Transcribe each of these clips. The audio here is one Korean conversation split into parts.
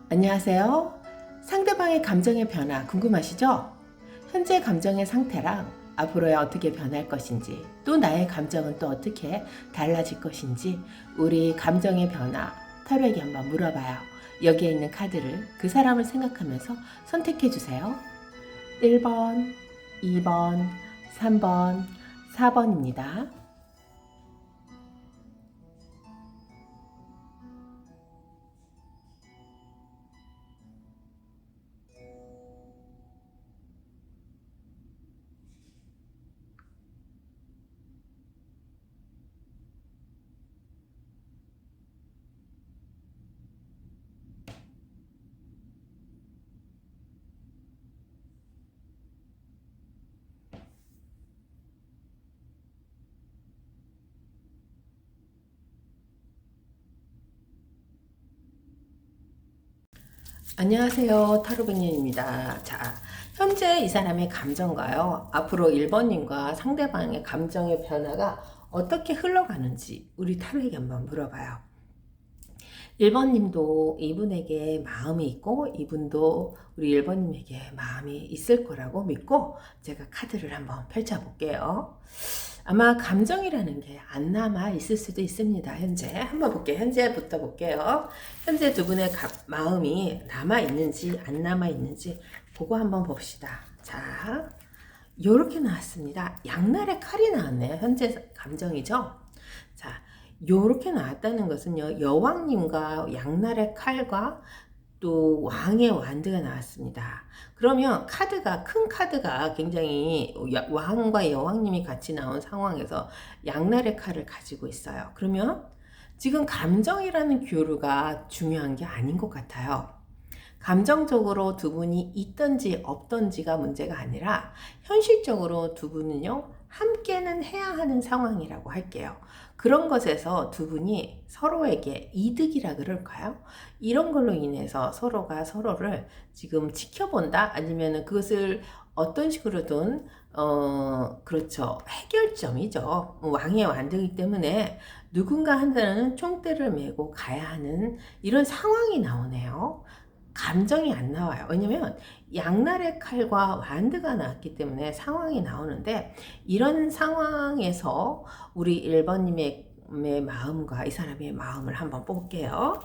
안녕하세요. 상대방의 감정의 변화 궁금하시죠? 현재 감정의 상태랑 앞으로에 어떻게 변할 것인지, 또 나의 감정은 또 어떻게 달라질 것인지 우리 감정의 변화 타로에게 한번 물어봐요. 여기에 있는 카드를 그 사람을 생각하면서 선택해 주세요. 1번, 2번, 3번, 4번입니다. 안녕하세요. 타로백년입니다. 자, 현재 이 사람의 감정과요, 앞으로 1번님과 상대방의 감정의 변화가 어떻게 흘러가는지 우리 타로에게 한번 물어봐요. 1번님도 이분에게 마음이 있고, 이분도 우리 1번님에게 마음이 있을 거라고 믿고 제가 카드를 한번 펼쳐볼게요. 아마 감정이라는 게 안 남아 있을 수도 있습니다. 현재 한번 볼게요. 현재부터 볼게요. 현재 두 분의 마음이 남아 있는지 안 남아 있는지 그거 한번 봅시다. 자, 요렇게 나왔습니다. 양날의 칼이 나왔네요. 현재 감정이죠. 자, 요렇게 나왔다는 것은요, 여왕님과 양날의 칼과 또 왕의 완드가 나왔습니다. 그러면 카드가, 큰 카드가 굉장히 왕과 여왕님이 같이 나온 상황에서 양날의 칼을 가지고 있어요. 그러면 지금 감정이라는 교류가 중요한 게 아닌 것 같아요. 감정적으로 두 분이 있던지 없던지가 문제가 아니라 현실적으로 두 분은요, 함께는 해야 하는 상황이라고 할게요. 그런 것에서 두 분이 서로에게 이득이라 그럴까요? 이런 걸로 인해서 서로가 서로를 지금 지켜본다? 아니면 그것을 어떤 식으로든 그렇죠. 해결점이죠. 왕의 완등이기 때문에 누군가 한테는 총대를 메고 가야 하는 이런 상황이 나오네요. 감정이 안 나와요. 왜냐면 양날의 칼과 완드가 나왔기 때문에 상황이 나오는데, 이런 상황에서 우리 1번님의 마음과 이 사람의 마음을 한번 볼게요.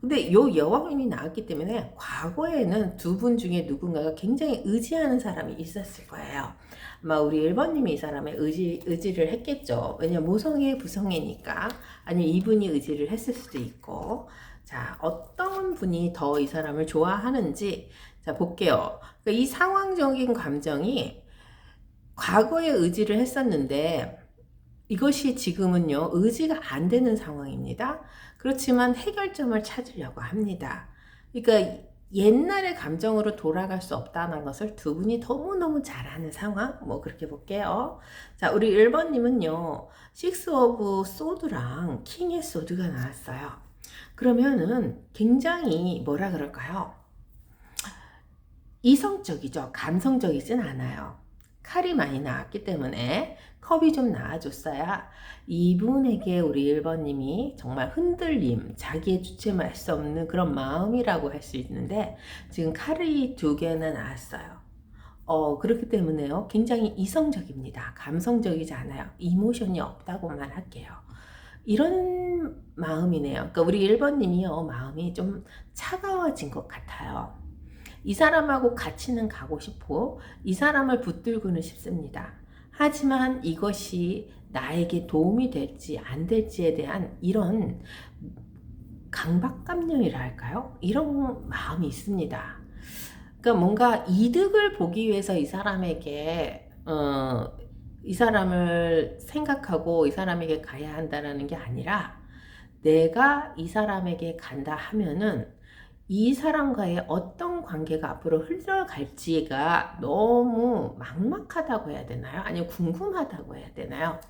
근데 요 여왕님이 나왔기 때문에 과거에는 두 분 중에 누군가가 굉장히 의지하는 사람이 있었을 거예요. 아마 우리 1번님이 이 사람의 의지를 했겠죠. 왜냐면 모성애 부성애니까. 아니면 이분이 의지를 했을 수도 있고. 자, 어떤 분이 더 이 사람을 좋아하는지 자 볼게요. 그러니까 이 상황적인 감정이 과거에 의지를 했었는데 이것이 지금은요, 의지가 안 되는 상황입니다. 그렇지만 해결점을 찾으려고 합니다. 그러니까 옛날의 감정으로 돌아갈 수 없다는 것을 두 분이 너무너무 잘 아는 상황, 뭐 그렇게 볼게요. 자, 우리 1번님은요, 식스 오브 소드랑 킹의 소드가 나왔어요. 그러면은 굉장히 뭐라 그럴까요? 이성적이죠. 감성적이진 않아요. 칼이 많이 나왔기 때문에 컵이 좀 나와줬어야 이분에게 우리 1번님이 정말 흔들림, 자기의 주체할 수 없는 그런 마음이라고 할 수 있는데, 지금 칼이 2개나 나왔어요. 그렇기 때문에요, 굉장히 이성적입니다. 감성적이지 않아요. 이모션이 없다고만 할게요. 이런 마음이네요. 그러니까 우리 1번님이요, 마음이 좀 차가워진 것 같아요. 이 사람하고 같이는 가고 싶고, 이 사람을 붙들고는 싶습니다. 하지만 이것이 나에게 도움이 될지 안 될지에 대한 이런 강박감정이라 할까요? 이런 마음이 있습니다. 그러니까 뭔가 이득을 보기 위해서 이 사람에게 이 사람을 생각하고 이 사람에게 가야 한다는 게 아니라, 내가 이 사람에게 간다 하면은 이 사람과의 어떤 관계가 앞으로 흘러갈지가 너무 막막하다고 해야 되나요? 아니면 궁금하다고 해야 되나요?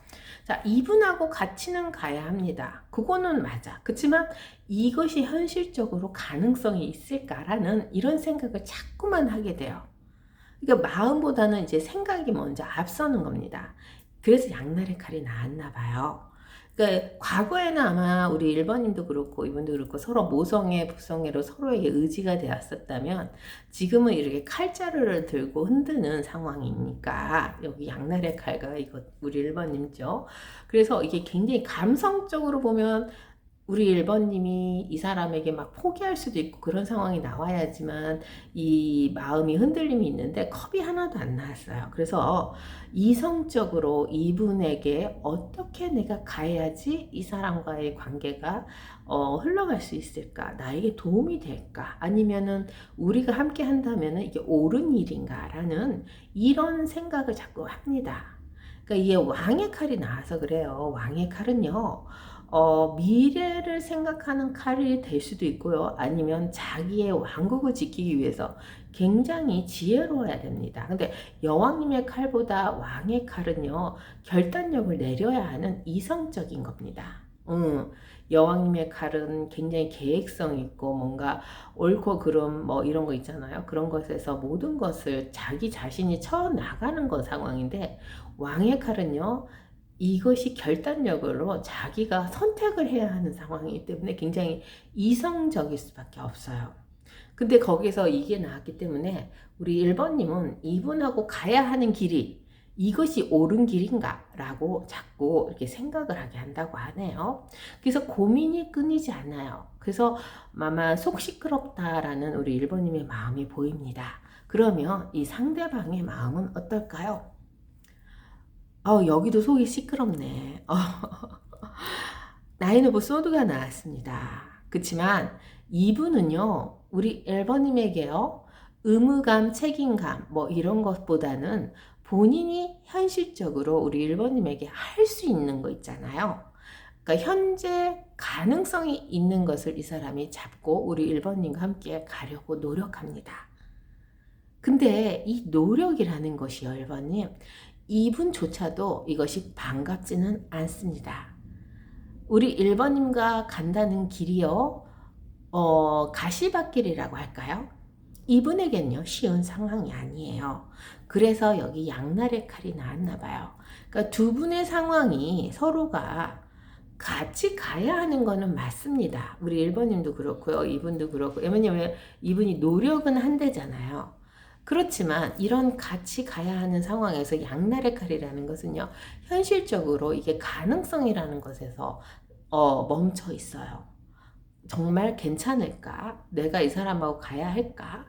자, 이분하고 같이는 가야 합니다. 그거는 맞아. 그렇지만 이것이 현실적으로 가능성이 있을까라는 이런 생각을 자꾸만 하게 돼요. 그러니까 마음보다는 이제 생각이 먼저 앞서는 겁니다. 그래서 양날의 칼이 나왔나 봐요. 그러니까 과거에는 아마 우리 1번님도 그렇고 이분도 그렇고 서로 모성애 부성애로 서로에게 의지가 되었었다면 지금은 이렇게 칼자루를 들고 흔드는 상황이니까 여기 양날의 칼과 이거 우리 1번님죠. 그래서 이게 굉장히 감성적으로 보면 우리 1번님이 이 사람에게 막 포기할 수도 있고 그런 상황이 나와야지만 이 마음이 흔들림이 있는데 컵이 하나도 안 나왔어요. 그래서 이성적으로 이분에게 어떻게 내가 가야지 이 사람과의 관계가 흘러갈 수 있을까? 나에게 도움이 될까? 아니면은 우리가 함께 한다면은 이게 옳은 일인가라는 이런 생각을 자꾸 합니다. 그러니까 이게 왕의 칼이 나와서 그래요. 왕의 칼은요. 미래를 생각하는 칼이 될 수도 있고요. 아니면 자기의 왕국을 지키기 위해서 굉장히 지혜로워야 됩니다. 근데 여왕님의 칼보다 왕의 칼은요, 결단력을 내려야 하는 이성적인 겁니다. 여왕님의 칼은 굉장히 계획성 있고 뭔가 옳고 그름 뭐 이런 거 있잖아요. 그런 것에서 모든 것을 자기 자신이 쳐나가는 거 상황인데 왕의 칼은요, 이것이 결단력으로 자기가 선택을 해야 하는 상황이기 때문에 굉장히 이성적일 수밖에 없어요. 근데 거기서 이게 나왔기 때문에 우리 1번님은 이분하고 가야 하는 길이 이것이 옳은 길인가? 라고 자꾸 이렇게 생각을 하게 한다고 하네요. 그래서 고민이 끊이지 않아요. 그래서 아마 속 시끄럽다라는 우리 1번님의 마음이 보입니다. 그러면 이 상대방의 마음은 어떨까요? 여기도 속이 시끄럽네. 나인 오브 소드가 나왔습니다. 그렇지만 이분은요, 우리 1번님에게요, 의무감, 책임감, 뭐 이런 것보다는 본인이 현실적으로 우리 1번님에게 할 수 있는 거 있잖아요. 그러니까 현재 가능성이 있는 것을 이 사람이 잡고 우리 1번님과 함께 가려고 노력합니다. 근데 이 노력이라는 것이요, 1번님. 이분조차도 이것이 반갑지는 않습니다. 우리 1번님과 간다는 길이요, 가시밭길이라고 할까요? 이분에겐요, 쉬운 상황이 아니에요. 그래서 여기 양날의 칼이 나왔나 봐요. 그러니까 두 분의 상황이 서로가 같이 가야 하는 거는 맞습니다. 우리 1번님도 그렇고요, 이분도 그렇고. 왜냐면 이분이 노력은 한대잖아요. 그렇지만 이런 같이 가야 하는 상황에서 양날의 칼이라는 것은요, 현실적으로 이게 가능성이라는 것에서 멈춰 있어요. 정말 괜찮을까? 내가 이 사람하고 가야 할까?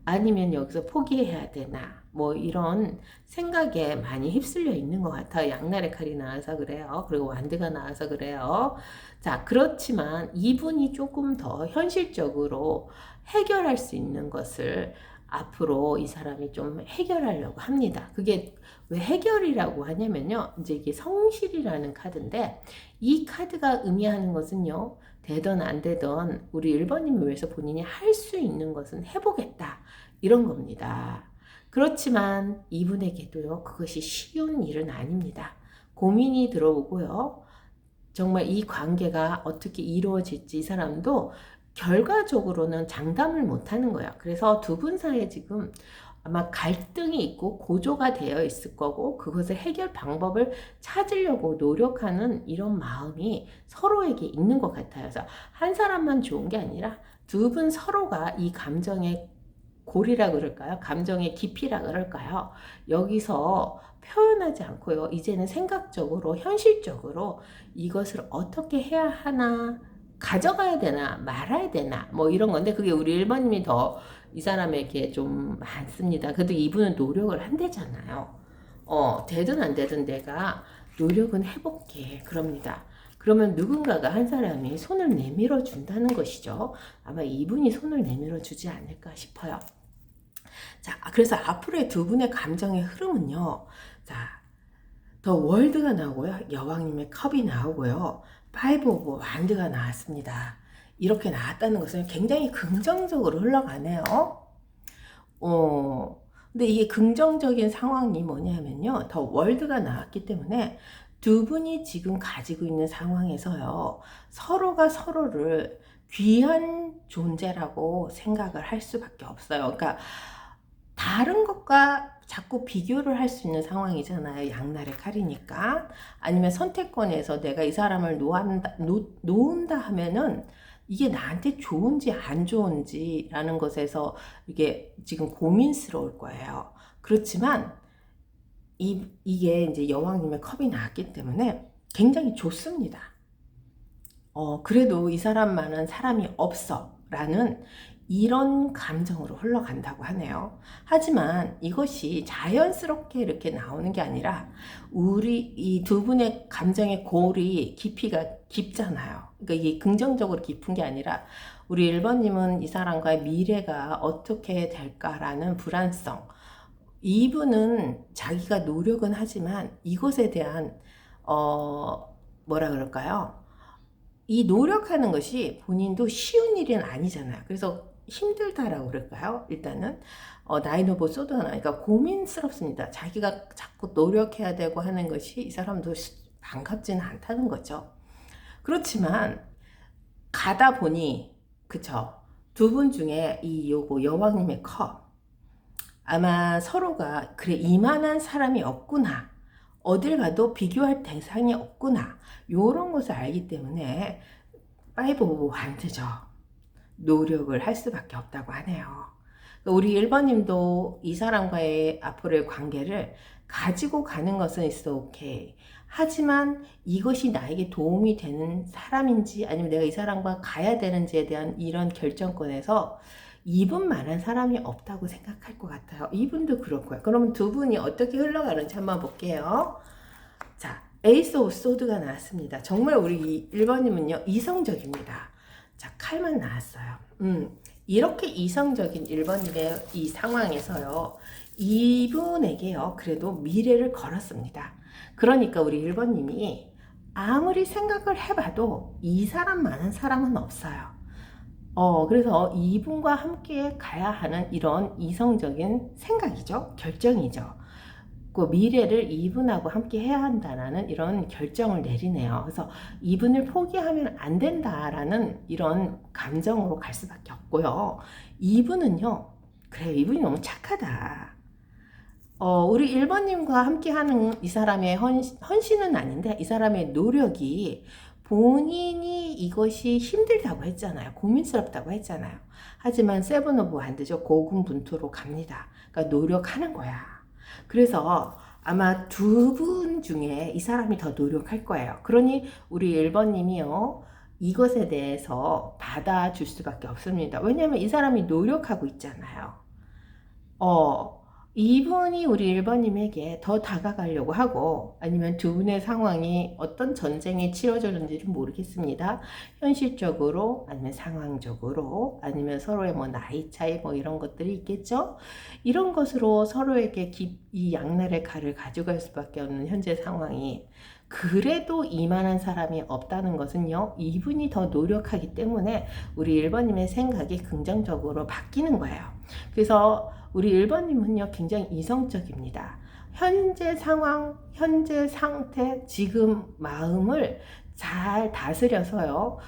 아니면 여기서 포기해야 되나? 뭐 이런 생각에 많이 휩쓸려 있는 것 같아요. 양날의 칼이 나와서 그래요. 그리고 완드가 나와서 그래요. 자, 그렇지만 이분이 조금 더 현실적으로 해결할 수 있는 것을 앞으로 이 사람이 좀 해결하려고 합니다. 그게 왜 해결이라고 하냐면요, 이제 이게 성실이라는 카드인데, 이 카드가 의미하는 것은요, 되던 안 되던 우리 1번님을 위해서 본인이 할 수 있는 것은 해보겠다, 이런 겁니다. 그렇지만 이분에게도요, 그것이 쉬운 일은 아닙니다. 고민이 들어오고요, 정말 이 관계가 어떻게 이루어질지 이 사람도 결과적으로는 장담을 못하는 거예요. 그래서 두 분 사이에 지금 아마 갈등이 있고 고조가 되어 있을 거고, 그것을 해결 방법을 찾으려고 노력하는 이런 마음이 서로에게 있는 것 같아요. 그래서 한 사람만 좋은 게 아니라 두 분 서로가 이 감정의 골이라 그럴까요? 감정의 깊이라 그럴까요? 여기서 표현하지 않고요, 이제는 생각적으로 현실적으로 이것을 어떻게 해야 하나, 가져가야 되나 말아야 되나 뭐 이런 건데, 그게 우리 1번님이 더 이 사람에게 좀 많습니다. 그래도 이분은 노력을 한대잖아요. 되든 안 되든 내가 노력은 해볼게, 그럽니다. 그러면 누군가가 한 사람이 손을 내밀어 준다는 것이죠. 아마 이분이 손을 내밀어 주지 않을까 싶어요. 자, 그래서 앞으로의 두 분의 감정의 흐름은요, 자, 더 월드가 나오고요, 여왕님의 컵이 나오고요, 파이브 오브 완드가 나왔습니다. 이렇게 나왔다는 것은 굉장히 긍정적으로 흘러가네요. 근데 이게 긍정적인 상황이 뭐냐면요, 더 월드가 나왔기 때문에 두 분이 지금 가지고 있는 상황에서요, 서로가 서로를 귀한 존재라고 생각을 할 수밖에 없어요. 그러니까 다른 것과 자꾸 비교를 할 수 있는 상황이잖아요. 양날의 칼이니까. 아니면 선택권에서 내가 이 사람을 놓은다 하면은 이게 나한테 좋은지 안 좋은지라는 것에서 이게 지금 고민스러울 거예요. 그렇지만 이게 이제 여왕님의 컵이 나왔기 때문에 굉장히 좋습니다. 그래도 이 사람만은 사람이 없어 라는 이런 감정으로 흘러간다고 하네요. 하지만 이것이 자연스럽게 이렇게 나오는 게 아니라 우리 이 두 분의 감정의 골이 깊이가 깊잖아요. 그러니까 이게 긍정적으로 깊은 게 아니라 우리 1번님은 이 사람과의 미래가 어떻게 될까라는 불안성, 이분은 자기가 노력은 하지만 이것에 대한 뭐라 그럴까요? 이 노력하는 것이 본인도 쉬운 일은 아니잖아요. 그래서 힘들다라고 그럴까요? 일단은 나인 오브 소드 하나, 그러니까 고민스럽습니다. 자기가 자꾸 노력해야 되고 하는 것이 이 사람도 반갑지는 않다는 거죠. 그렇지만 가다 보니 그쵸? 두 분 중에 이 요거 여왕님의 컵, 아마 서로가 그래 이만한 사람이 없구나, 어딜 가도 비교할 대상이 없구나, 요런 것을 알기 때문에 파이브 오브 완드죠. 노력을 할 수밖에 없다고 하네요. 우리 1번님도 이 사람과의 앞으로의 관계를 가지고 가는 것은 있어 오케이. 하지만 이것이 나에게 도움이 되는 사람인지 아니면 내가 이 사람과 가야 되는지에 대한 이런 결정권에서 이분만한 사람이 없다고 생각할 것 같아요. 이분도 그렇고요. 그러면 두 분이 어떻게 흘러가는지 한번 볼게요. 자, 에이스 오브 소드가 나왔습니다. 정말 우리 1번님은요 이성적입니다. 자, 칼만 나왔어요. 이렇게 이성적인 1번님의 이 상황에서요, 이분에게요 그래도 미래를 걸었습니다. 그러니까 우리 1번님이 아무리 생각을 해봐도 이 사람만한 사람은 없어요. 그래서 이분과 함께 가야 하는 이런 이성적인 생각이죠. 결정이죠. 그 미래를 이분하고 함께 해야 한다라는 이런 결정을 내리네요. 그래서 이분을 포기하면 안 된다라는 이런 감정으로 갈 수밖에 없고요. 이분은요, 그래, 이분이 너무 착하다. 우리 1번님과 함께 하는 이 사람의 헌신은 아닌데, 이 사람의 노력이 본인이 이것이 힘들다고 했잖아요. 고민스럽다고 했잖아요. 하지만 세븐 오브 완드죠. 고군분투로 갑니다. 그러니까 노력하는 거야. 그래서 아마 두 분 중에 이 사람이 더 노력할 거예요. 그러니 우리 1번님이요, 이것에 대해서 받아줄 수밖에 없습니다. 왜냐하면 이 사람이 노력하고 있잖아요. 이분이 우리 1번님에게 더 다가가려고 하고, 아니면 두 분의 상황이 어떤 전쟁이 치러졌는지는 모르겠습니다. 현실적으로, 아니면 상황적으로, 아니면 서로의 뭐 나이 차이 뭐 이런 것들이 있겠죠. 이런 것으로 서로에게 이 양날의 칼을 가져갈 수밖에 없는 현재 상황이, 그래도 이만한 사람이 없다는 것은요, 이분이 더 노력하기 때문에 우리 1번님의 생각이 긍정적으로 바뀌는 거예요. 그래서 우리 1번님은요 굉장히 이성적입니다. 현재 상황, 현재 상태, 지금 마음을 잘 다스려서요,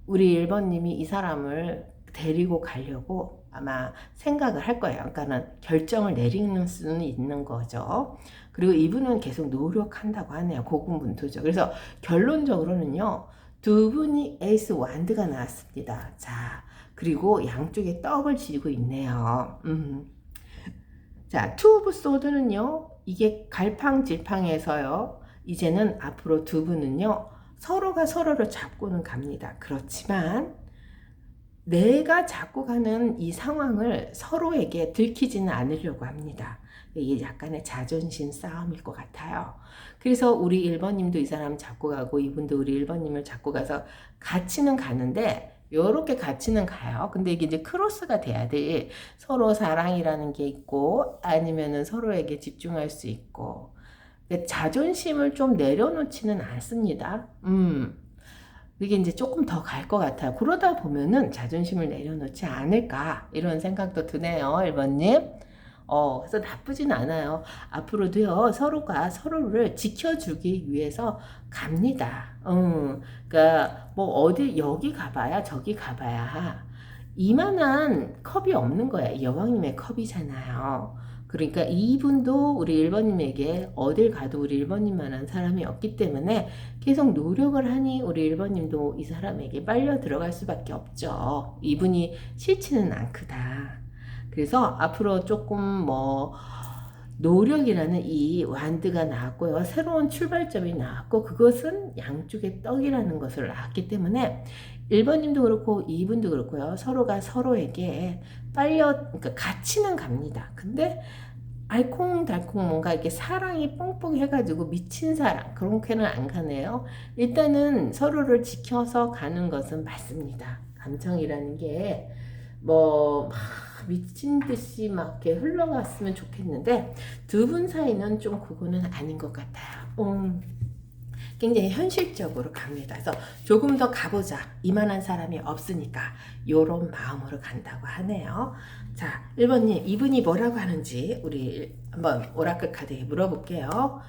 우리 1번님이 이 사람을 데리고 가려고 아마 생각을 할 거예요. 그러니까는 결정을 내리는 수는 있는 거죠. 그리고 이분은 계속 노력한다고 하네요. 고군분투죠. 그래서 결론적으로는요, 두 분이 에이스 완드가 나왔습니다. 자, 그리고 양쪽에 떡을 쥐고 있네요. 자, 투 오브 소드는요, 이게 갈팡질팡해서요, 이제는 앞으로 두 분은요, 서로가 서로를 잡고는 갑니다. 그렇지만 내가 잡고 가는 이 상황을 서로에게 들키지는 않으려고 합니다. 이게 약간의 자존심 싸움일 것 같아요. 그래서 우리 1번님도 이 사람 잡고 가고, 이분도 우리 1번님을 잡고 가서 같이는 가는데, 요렇게 같이는 가요. 근데 이게 이제 크로스가 돼야 돼. 서로 사랑이라는 게 있고, 아니면은 서로에게 집중할 수 있고. 자존심을 좀 내려놓지는 않습니다. 이게 이제 조금 더 갈 것 같아요. 그러다 보면은 자존심을 내려놓지 않을까, 이런 생각도 드네요, 1번님. 그래서 나쁘진 않아요. 앞으로도요, 서로가 서로를 지켜주기 위해서 갑니다. 그러니까 뭐 어디 여기 가봐야 저기 가봐야 이만한 컵이 없는 거야. 여왕님의 컵이잖아요. 그러니까 이분도 우리 1번님에게 어딜 가도 우리 1번님만한 사람이 없기 때문에 계속 노력을 하니 우리 1번님도 이 사람에게 빨려 들어갈 수밖에 없죠. 이분이 싫지는 않구나. 그래서 앞으로 조금 뭐 노력이라는 이 완드가 나왔고요. 새로운 출발점이 나왔고 그것은 양쪽의 떡이라는 것을 나왔기 때문에 1번님도 그렇고 2분도 그렇고요. 서로가 서로에게 그러니까 같이는 갑니다. 근데 알콩달콩 뭔가 이렇게 사랑이 뽕뽕 해가지고 미친 사랑 그렇게는 안 가네요. 일단은 서로를 지켜서 가는 것은 맞습니다. 감정이라는 게 뭐 미친 듯이 막 이렇게 흘러갔으면 좋겠는데 두 분 사이는 좀 그거는 아닌 것 같아요. 굉장히 현실적으로 갑니다. 그래서 조금 더 가보자. 이만한 사람이 없으니까 요런 마음으로 간다고 하네요. 자, 1번님 이분이 뭐라고 하는지 우리 한번 오라클 카드에 물어볼게요.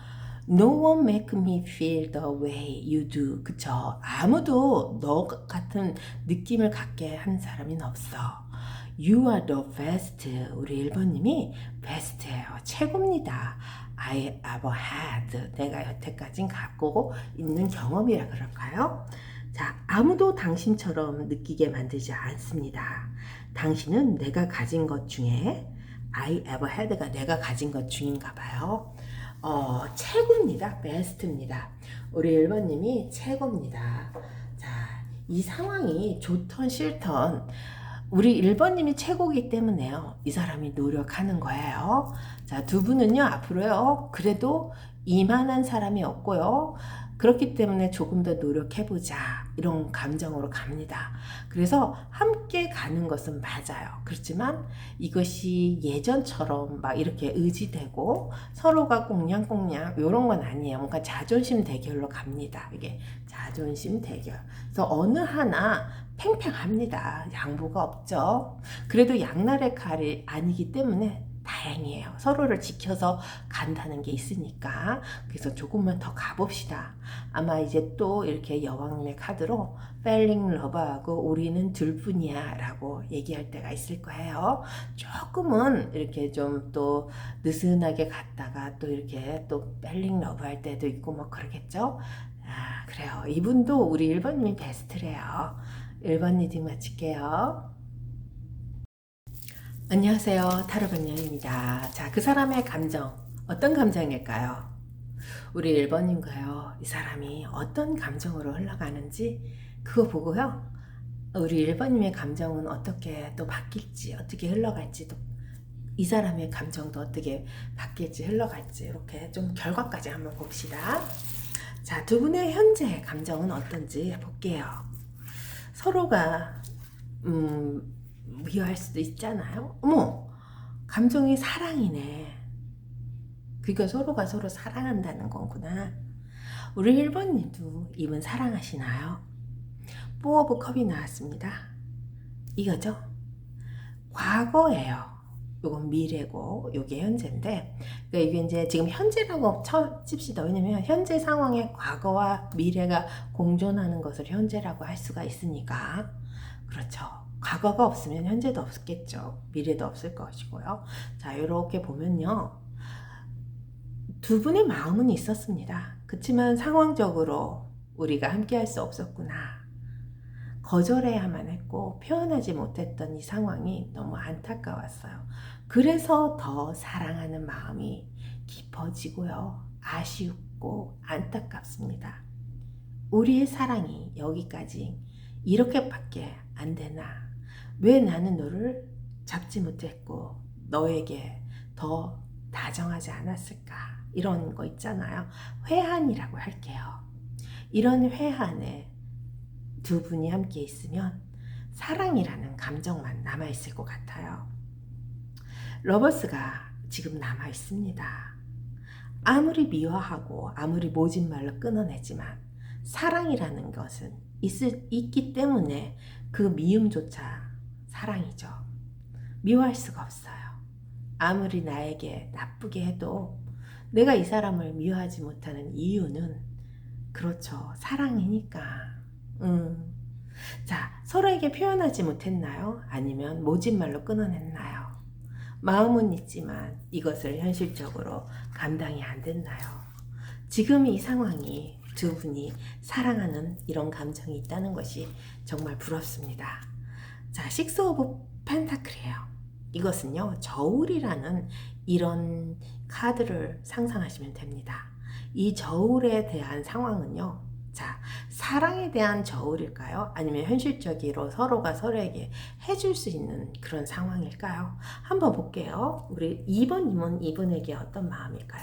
No one make me feel the way you do. 그쵸? 아무도 너 같은 느낌을 갖게 한 사람은 없어. You are the best. 우리 1번님이 best예요. 최고입니다. I ever had. 내가 여태까진 갖고 있는 경험이라 그럴까요? 자, 아무도 당신처럼 느끼게 만들지 않습니다. 당신은 내가 가진 것 중에 I ever had가 내가 가진 것 중인가 봐요. 최고입니다. 베스트입니다. 우리 1번님이 최고입니다. 자, 이 상황이 좋던 싫던 우리 1번님이 최고이기 때문에요. 이 사람이 노력하는 거예요. 자, 두 분은요, 앞으로요, 그래도 이만한 사람이 없고요. 그렇기 때문에 조금 더 노력해보자. 이런 감정으로 갑니다. 그래서 함께 가는 것은 맞아요. 그렇지만 이것이 예전처럼 막 이렇게 의지되고 서로가 꽁냥꽁냥 이런 건 아니에요. 뭔가 자존심 대결로 갑니다. 이게 자존심 대결. 그래서 어느 하나 팽팽합니다. 양보가 없죠. 그래도 양날의 칼이 아니기 때문에 다행이에요. 서로를 지켜서 간다는 게 있으니까. 그래서 조금만 더 가봅시다. 아마 이제 또 이렇게 여왕의 카드로 펠링 러버하고 우리는 둘뿐이야 라고 얘기할 때가 있을 거예요. 조금은 이렇게 좀 또 느슨하게 갔다가 또 이렇게 또 펠링 러버 할 때도 있고 뭐 그러겠죠. 아, 그래요. 이분도 우리 1번님이 베스트래요. 1번 리딩 마칠게요. 안녕하세요. 타로번녀입니다. 자, 그 사람의 감정, 어떤 감정일까요? 우리 1번인가요? 이 사람이 어떤 감정으로 흘러가는지 그거 보고요. 우리 1번님의 감정은 어떻게 또 바뀔지, 어떻게 흘러갈지도 이 사람의 감정도 어떻게 바뀔지 흘러갈지 이렇게 좀 결과까지 한번 봅시다. 자, 두 분의 현재 감정은 어떤지 볼게요. 서로가 미워할 수도 있잖아요. 어머, 감정이 사랑이네. 그러니까 서로가 서로 사랑한다는 거구나. 우리 1번님도 이분 사랑하시나요? 4 오브 컵이 나왔습니다. 이거죠? 과거예요. 요건 미래고 요게 현재인데, 그러니까 이게 이제 지금 현재라고 칩시다. 왜냐면 현재 상황에 과거와 미래가 공존하는 것을 현재라고 할 수가 있으니까. 그렇죠. 과거가 없으면 현재도 없겠죠. 미래도 없을 것이고요. 자, 이렇게 보면요. 두 분의 마음은 있었습니다. 그렇지만 상황적으로 우리가 함께 할 수 없었구나. 거절해야만 했고 표현하지 못했던 이 상황이 너무 안타까웠어요. 그래서 더 사랑하는 마음이 깊어지고요. 아쉽고 안타깝습니다. 우리의 사랑이 여기까지 이렇게밖에 안 되나? 왜 나는 너를 잡지 못했고 너에게 더 다정하지 않았을까? 이런 거 있잖아요. 회한이라고 할게요. 이런 회한에 두 분이 함께 있으면 사랑이라는 감정만 남아있을 것 같아요. 러버스가 지금 남아있습니다. 아무리 미워하고 아무리 모진 말로 끊어내지만 사랑이라는 것은 있기 때문에 그 미움조차 사랑이죠. 미워할 수가 없어요. 아무리 나에게 나쁘게 해도 내가 이 사람을 미워하지 못하는 이유는 그렇죠. 사랑이니까. 자, 서로에게 표현하지 못했나요? 아니면 모진 말로 끊어냈나요? 마음은 있지만 이것을 현실적으로 감당이 안 됐나요? 지금 이 상황이 두 분이 사랑하는 이런 감정이 있다는 것이 정말 부럽습니다. 자, 식스 오브 펜타클이에요. 이것은요, 저울이라는 이런 카드를 상상하시면 됩니다. 이 저울에 대한 상황은요, 자, 사랑에 대한 저울일까요? 아니면 현실적으로 서로가 서로에게 해줄 수 있는 그런 상황일까요? 한번 볼게요. 우리 2번님은 이분에게 어떤 마음일까요?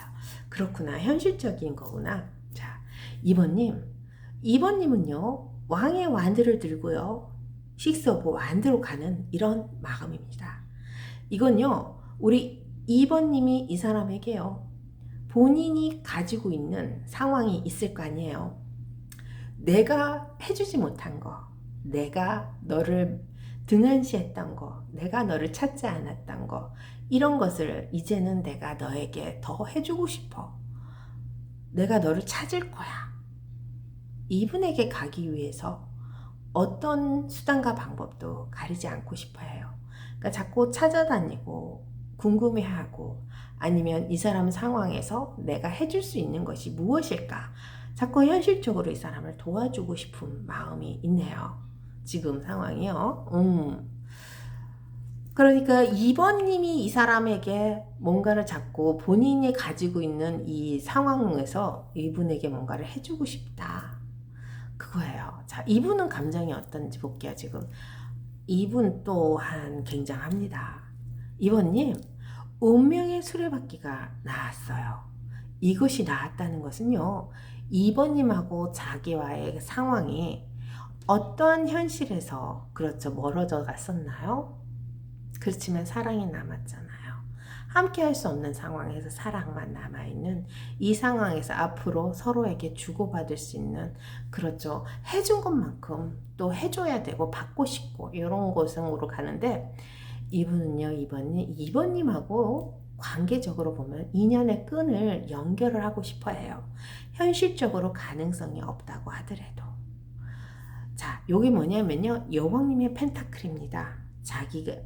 그렇구나, 현실적인 거구나. 자, 2번님은요, 왕의 완드를 들고요, 식스 오브 완드로 가는 이런 마음입니다. 이건요, 우리 2번님이 이 사람에게요, 본인이 가지고 있는 상황이 있을 거 아니에요. 내가 해주지 못한 거, 내가 너를 등한시했던 거, 내가 너를 찾지 않았던 거, 이런 것을 이제는 내가 너에게 더 해주고 싶어. 내가 너를 찾을 거야. 이분에게 가기 위해서 어떤 수단과 방법도 가리지 않고 싶어 해요. 그러니까 자꾸 찾아다니고 궁금해하고, 아니면 이 사람 상황에서 내가 해줄 수 있는 것이 무엇일까? 자꾸 현실적으로 이 사람을 도와주고 싶은 마음이 있네요. 지금 상황이요. 그러니까 2번님이 이 사람에게 뭔가를 자꾸 본인이 가지고 있는 이 상황에서 이분에게 뭔가를 해주고 싶다. 그거예요. 자, 이분은 감정이 어떤지 볼게요. 지금 이분 또한 굉장합니다. 2번님, 운명의 수레바퀴가 나왔어요. 이것이 나왔다는 것은요, 2번님하고 자기와의 상황이 어떠한 현실에서, 그렇죠, 멀어져 갔었나요? 그렇지만 사랑이 남았잖아요. 함께 할 수 없는 상황에서 사랑만 남아있는 이 상황에서 앞으로 서로에게 주고받을 수 있는, 그렇죠, 해준 것만큼 또 해줘야 되고 받고 싶고 이런 곳으로 가는데, 이분은요, 2번님하고 관계적으로 보면 인연의 끈을 연결을 하고 싶어 해요. 현실적으로 가능성이 없다고 하더라도. 자, 요게 뭐냐면요, 여왕님의 펜타클입니다.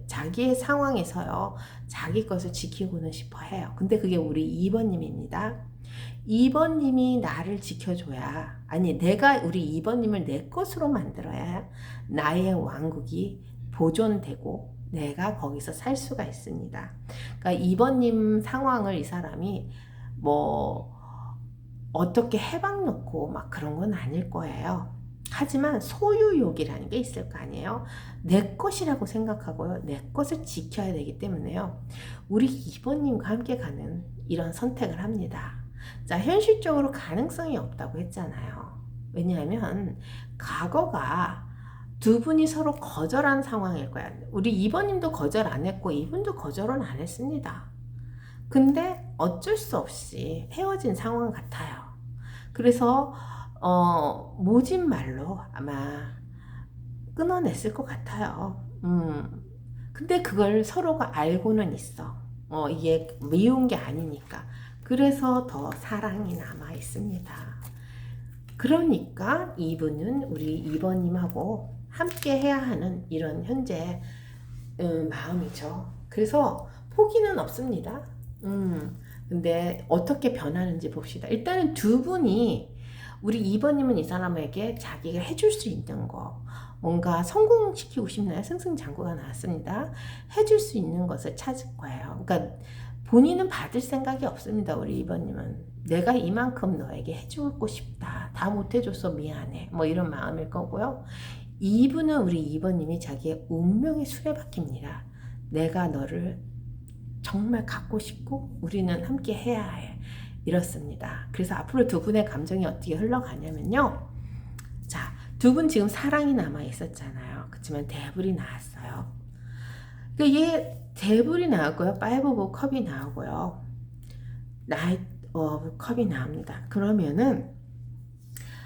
자기의 상황에서요, 자기 것을 지키고는 싶어 해요. 근데 그게 우리 2번님입니다. 2번님이 나를 지켜줘야, 아니, 우리 2번님을 내 것으로 만들어야 나의 왕국이 보존되고 내가 거기서 살 수가 있습니다. 그러니까 2번님 상황을 이 사람이 뭐 어떻게 해방 놓고 막 그런 건 아닐 거예요. 하지만 소유욕이라는 게 있을 거 아니에요. 내 것이라고 생각하고요, 내 것을 지켜야 되기 때문에요, 우리 2번님과 함께 가는 이런 선택을 합니다. 자, 현실적으로 가능성이 없다고 했잖아요. 왜냐하면 과거가 두 분이 서로 거절한 상황일 거야. 우리 2번님도 거절 안 했고 이분도 거절은 안 했습니다. 근데 어쩔 수 없이 헤어진 상황 같아요. 그래서 모진 말로 아마 끊어냈을 것 같아요. 근데 그걸 서로가 알고는 있어. 이게 미운 게 아니니까. 그래서 더 사랑이 남아 있습니다. 그러니까 이분은 우리 2번님하고 함께 해야 하는 이런 현재 마음이죠. 그래서 포기는 없습니다. 근데 어떻게 변하는지 봅시다. 일단은 두 분이, 우리 2번님은 이 사람에게 자기가 해줄 수 있는 거, 뭔가 성공시키고 싶나요? 승승장구가 나왔습니다. 해줄 수 있는 것을 찾을 거예요. 그러니까 본인은 받을 생각이 없습니다. 우리 2번님은 내가 이만큼 너에게 해주고 싶다, 다 못해줘서 미안해, 뭐 이런 마음일 거고요. 이분은 우리 2번님이 자기의 운명의 수레바퀴입니다. 내가 너를 정말 갖고 싶고 우리는 함께 해야 해, 이렇습니다. 그래서 앞으로 두 분의 감정이 어떻게 흘러가냐면요, 자, 두 분 지금 사랑이 남아 있었잖아요. 그렇지만 데블이 나왔어요. 그러니까 얘 데블이 나왔고요, 파이브 오브 컵이 나오고요, 나이트 오브 컵이 나옵니다. 그러면은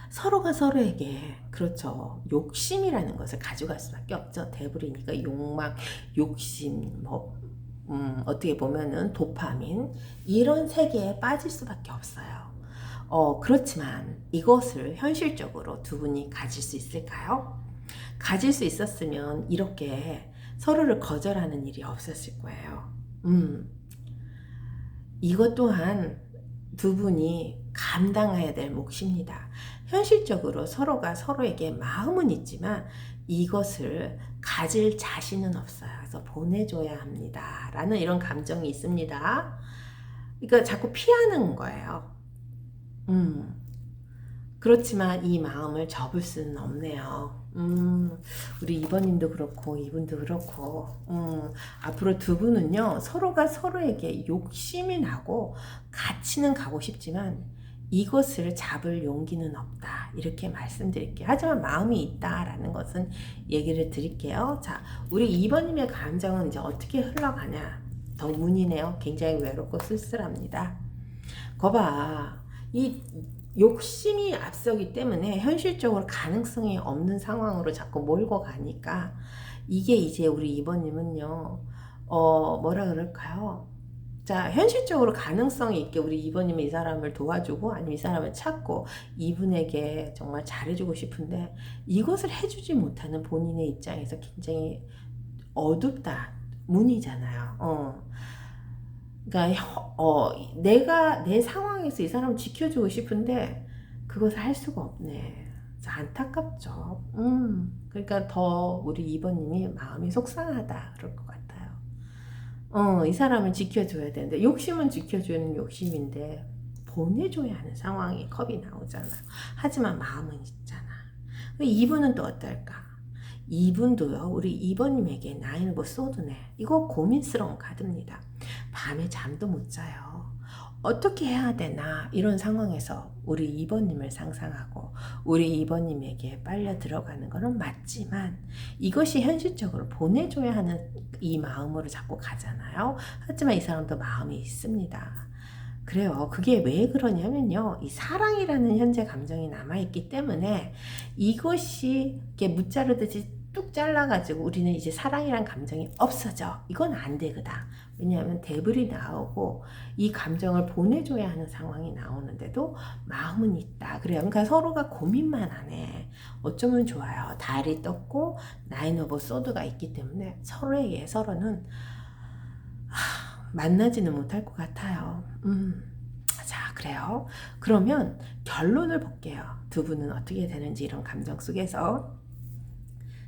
서로가 서로에게, 그렇죠, 욕심이라는 것을 가져갈 수밖에 없죠. 데블이니까 욕망, 욕심, 뭐 어떻게 보면은 도파민, 이런 세계에 빠질 수밖에 없어요. 그렇지만 이것을 현실적으로 두 분이 가질 수 있을까요? 가질 수 있었으면 이렇게 서로를 거절하는 일이 없었을 거예요. 이것 또한 두 분이 감당해야 될 몫입니다. 현실적으로 서로가 서로에게 마음은 있지만 이것을 가질 자신은 없어요. 그래서 보내줘야 합니다. 라는 이런 감정이 있습니다. 그러니까 자꾸 피하는 거예요. 그렇지만 이 마음을 접을 수는 없네요. 우리 2번님도 그렇고 이분도 그렇고 앞으로 두 분은요 서로가 서로에게 욕심이 나고 같이는 가고 싶지만 이것을 잡을 용기는 없다 이렇게 말씀드릴게요. 하지만 마음이 있다라는 것은 얘기를 드릴게요. 자, 우리 2번님의 감정은 이제 어떻게 흘러가냐 더 문이네요. 굉장히 외롭고 쓸쓸합니다. 거봐 이 욕심이 앞서기 때문에 현실적으로 가능성이 없는 상황으로 자꾸 몰고 가니까 이게 이제 우리 2번님은요 뭐라 그럴까요? 자, 현실적으로 가능성이 있게 우리 2번님이 이 사람을 도와주고 아니면 이 사람을 찾고 이분에게 정말 잘해주고 싶은데 이것을 해주지 못하는 본인의 입장에서 굉장히 어둡다 문이잖아요. 그러니까 내가 내 상황에서 이 사람을 지켜주고 싶은데 그것을 할 수가 없네. 안타깝죠. 그러니까 더 우리 2번님이 마음이 속상하다 그럴 것 같아요. 이 사람을 지켜줘야 되는데 욕심은 지켜주는 욕심인데 보내줘야 하는 상황이 컵이 나오잖아요. 하지만 마음은 있잖아. 이분은 또 어떨까? 이분도요 우리 2번님에게 나이는 뭐 쏟으네. 이거 고민스러운 카드입니다. 밤에 잠도 못 자요. 어떻게 해야 되나 이런 상황에서 우리 2번님을 상상하고 우리 2번님에게 빨려 들어가는 거는 맞지만 이것이 현실적으로 보내줘야 하는 이 마음으로 자꾸 가잖아요. 하지만 이 사람도 마음이 있습니다. 그래요. 그게 왜 그러냐면요. 이 사랑이라는 현재 감정이 남아있기 때문에 이것이 이렇게 무자르듯이 뚝 잘라가지고 우리는 이제 사랑이란 감정이 없어져. 이건 안 되거든. 왜냐하면 데블이 나오고 이 감정을 보내줘야 하는 상황이 나오는데도 마음은 있다. 그래요. 그러니까 서로가 고민만 하네. 어쩌면 좋아요. 달이 떴고 나인 오브 소드가 있기 때문에 서로는 만나지는 못할 것 같아요. 자, 그래요. 그러면 결론을 볼게요. 두 분은 어떻게 되는지 이런 감정 속에서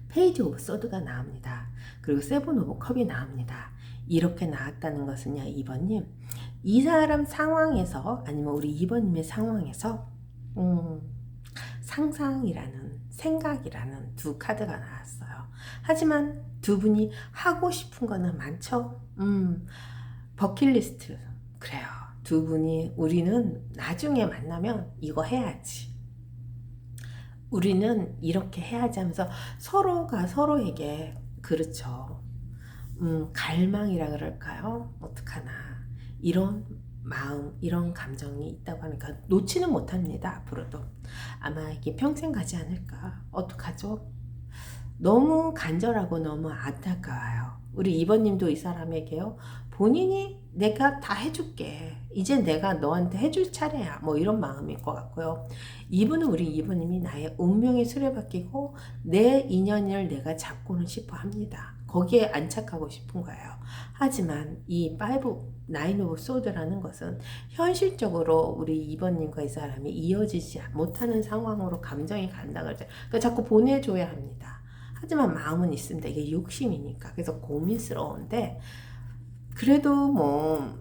페이지 오브 소드가 나옵니다. 그리고 세븐 오브 컵이 나옵니다. 이렇게 나왔다는 것은요, 2번님. 이 사람 상황에서 아니면 우리 2번님의 상황에서 상상이라는 생각이라는 두 카드가 나왔어요. 하지만 두 분이 하고 싶은 거는 많죠. 버킷리스트. 그래요. 두 분이 우리는 나중에 만나면 이거 해야지. 우리는 이렇게 해야지 하면서 서로가 서로에게 그렇죠. 갈망이라 그럴까요? 어떡하나. 이런 마음, 이런 감정이 있다고 하니까 놓지는 못합니다. 앞으로도. 아마 이게 평생 가지 않을까. 어떡하죠? 너무 간절하고 너무 안타까워요. 우리 2번님도 이 사람에게요. 본인이 내가 다 해줄게. 이제 내가 너한테 해줄 차례야. 뭐 이런 마음일 것 같고요. 이분은 우리 2번님이 나의 운명의 수레바퀴고 내 인연을 내가 잡고는 싶어 합니다. 거기에 안착하고 싶은 거예요. 하지만 이 9 오브 소드라는 것은 현실적으로 우리 2번님과 이 사람이 이어지지 못하는 상황으로 감정이 간다 그러죠. 그러니까 자꾸 보내줘야 합니다. 하지만 마음은 있습니다. 이게 욕심이니까. 그래서 고민스러운데 그래도 뭐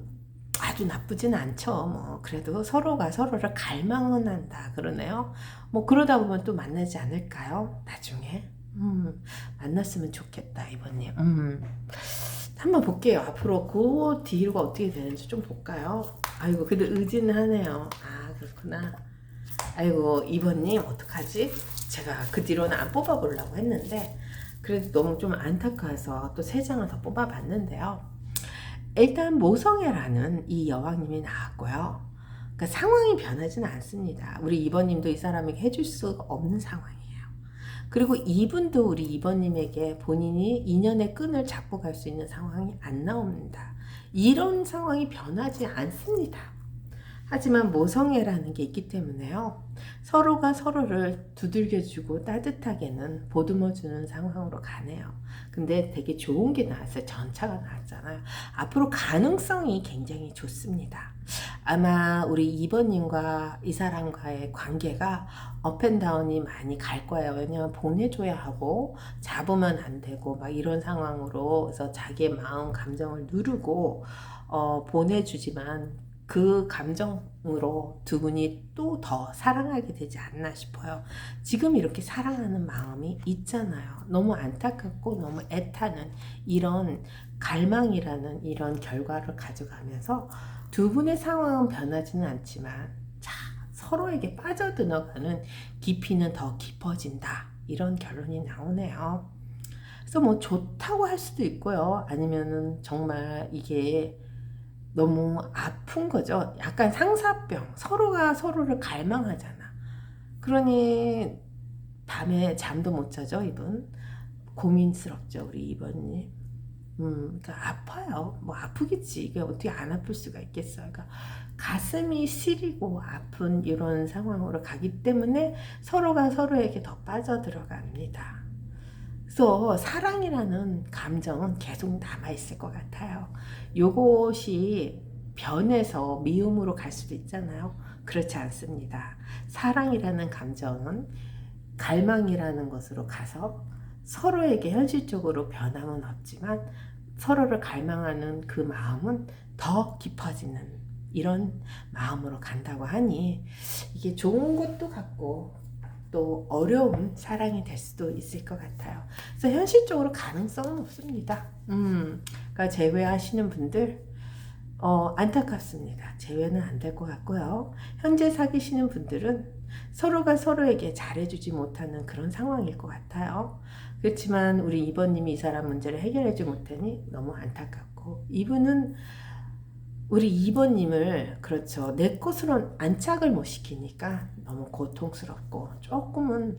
아주 나쁘진 않죠. 뭐 그래도 서로가 서로를 갈망은 한다 그러네요. 뭐 그러다 보면 또 만나지 않을까요? 나중에 만났으면 좋겠다 이번님. 한번 볼게요. 앞으로 그 뒤가 어떻게 되는지 좀 볼까요? 아이고 그래도 의진하네요. 아 그렇구나. 아이고 이번님 어떡하지? 제가 그 뒤로는 안 뽑아보려고 했는데 그래도 너무 좀 안타까워서 또 3장을 더 뽑아봤는데요. 일단 모성애라는 이 여왕님이 나왔고요. 그러니까 상황이 변하지는 않습니다. 우리 2번님도 이 사람에게 해줄 수가 없는 상황이에요. 그리고 이분도 우리 2번님에게 본인이 인연의 끈을 잡고 갈 수 있는 상황이 안 나옵니다. 이런 상황이 변하지 않습니다. 하지만 모성애라는 게 있기 때문에요. 서로가 서로를 두들겨주고 따뜻하게는 보듬어주는 상황으로 가네요. 근데 되게 좋은 게 나왔어요. 전차가 나왔잖아요. 앞으로 가능성이 굉장히 좋습니다. 아마 우리 2번님과 이 사람과의 관계가 업앤다운이 많이 갈 거예요. 왜냐면 보내줘야 하고 잡으면 안 되고 막 이런 상황으로 그래서 자기의 마음 감정을 누르고 보내주지만 그 감정으로 두 분이 또 더 사랑하게 되지 않나 싶어요. 지금 이렇게 사랑하는 마음이 있잖아요. 너무 안타깝고 너무 애타는 이런 갈망이라는 이런 결과를 가져가면서 두 분의 상황은 변하지는 않지만 서로에게 빠져들어가는 깊이는 더 깊어진다. 이런 결론이 나오네요. 그래서 뭐 좋다고 할 수도 있고요. 아니면은 정말 이게 너무 아픈 거죠. 약간 상사병. 서로가 서로를 갈망하잖아. 그러니 밤에 잠도 못 자죠, 이분. 고민스럽죠, 우리 이번님. 그러니까 아파요. 뭐 아프겠지. 이게 어떻게 안 아플 수가 있겠어요. 그러니까 가슴이 시리고 아픈 이런 상황으로 가기 때문에 서로가 서로에게 더 빠져들어갑니다. 그래서 사랑이라는 감정은 계속 남아있을 것 같아요. 요것이 변해서 미움으로 갈 수도 있잖아요. 그렇지 않습니다. 사랑이라는 감정은 갈망이라는 것으로 가서 서로에게 현실적으로 변함은 없지만 서로를 갈망하는 그 마음은 더 깊어지는 이런 마음으로 간다고 하니 이게 좋은 것도 같고 또 어려운 사랑이 될 수도 있을 것 같아요. 그래서 현실적으로 가능성은 없습니다. 그러니까 제외하시는 분들 안타깝습니다. 제외는 안 될 것 같고요. 현재 사귀시는 분들은 서로가 서로에게 잘해주지 못하는 그런 상황일 것 같아요. 그렇지만 우리 이번님이 이 사람 문제를 해결하지 못하니 너무 안타깝고 이분은 우리 2번님을 그렇죠. 내 것으로 안착을 못 시키니까 너무 고통스럽고 조금은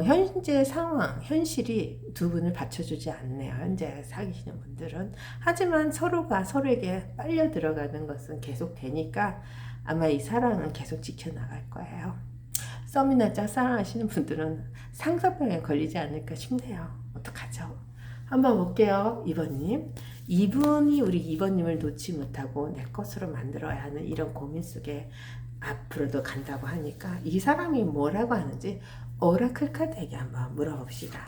현재 상황, 현실이 두 분을 받쳐주지 않네요. 현재 사귀시는 분들은. 하지만 서로가 서로에게 빨려 들어가는 것은 계속 되니까 아마 이 사랑은 계속 지켜나갈 거예요. 썸이나 짝사랑하시는 분들은 상사병에 걸리지 않을까 싶네요. 어떡하죠? 한번 볼게요. 2번님. 이분이 우리 2번님을 놓지 못하고 내 것으로 만들어야 하는 이런 고민 속에 앞으로도 간다고 하니까 이 사람이 뭐라고 하는지 오라클 카드에게 한번 물어봅시다.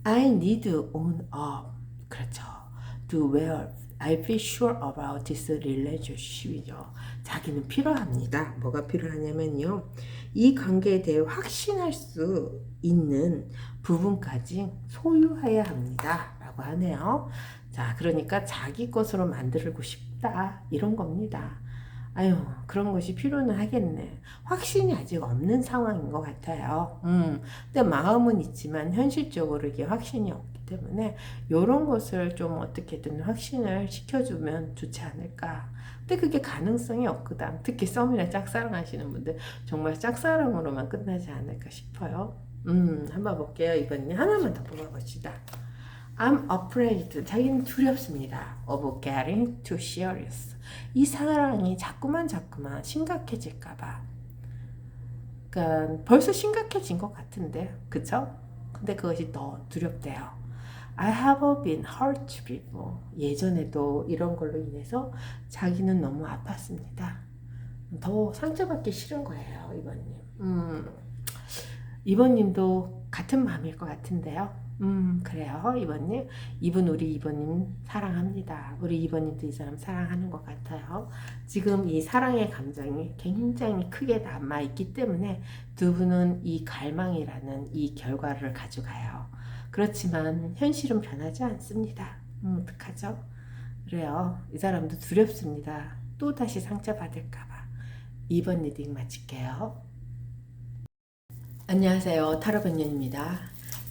I need own up. 그렇죠. Do well. I feel sure about this relationship이죠. 자기는 필요합니다. 뭐가 필요하냐면요. 이 관계에 대해 확신할 수 있는 부분까지 소유해야 합니다. 라고 하네요. 자, 그러니까 자기 것으로 만들고 싶다. 이런 겁니다. 아유, 그런 것이 필요는 하겠네. 확신이 아직 없는 상황인 것 같아요. 근데 마음은 있지만 현실적으로 이게 확신이 없기 때문에 이런 것을 좀 어떻게든 확신을 시켜주면 좋지 않을까. 근데 그게 가능성이 없거든. 특히 썸이나 짝사랑 하시는 분들 정말 짝사랑으로만 끝나지 않을까 싶어요. 한번 볼게요. 이번에 하나만 더 뽑아봅시다. I'm afraid. 자기는 두렵습니다. Of getting too serious. 이 사랑이 자꾸만 심각해질까봐. 그러니까 벌써 심각해진 것 같은데, 그쵸? 근데 그것이 더 두렵대요. I have been hurt before. 예전에도 이런 걸로 인해서 자기는 너무 아팠습니다. 더 상처받기 싫은 거예요, 이번님. 이번님도 같은 마음일 것 같은데요. 그래요, 이번님. 우리 이번님 사랑합니다. 우리 이번님도 이 사람 사랑하는 것 같아요. 지금 이 사랑의 감정이 굉장히 크게 남아있기 때문에 두 분은 이 갈망이라는 이 결과를 가져가요. 그렇지만 현실은 변하지 않습니다. 어떡하죠? 그래요. 이 사람도 두렵습니다. 또 다시 상처받을까봐. 2번 리딩 마칠게요. 안녕하세요. 타로변년입니다.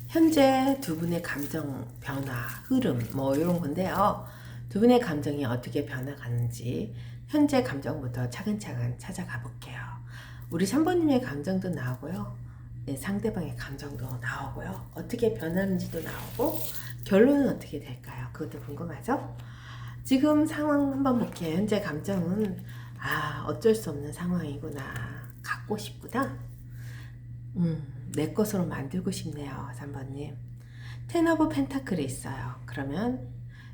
현재 두 분의 감정 변화, 흐름 뭐 이런 건데요. 두 분의 감정이 어떻게 변화가는지 현재 감정부터 차근차근 찾아가 볼게요. 우리 3번님의 감정도 나오고요. 네, 상대방의 감정도 나오고요. 어떻게 변하는지도 나오고 결론은 어떻게 될까요? 그것도 궁금하죠? 지금 상황 한번 볼게요. 현재 감정은 아, 어쩔 수 없는 상황이구나. 갖고 싶구나. 내 것으로 만들고 싶네요, 3번님. 텐 오브 펜타클이 있어요. 그러면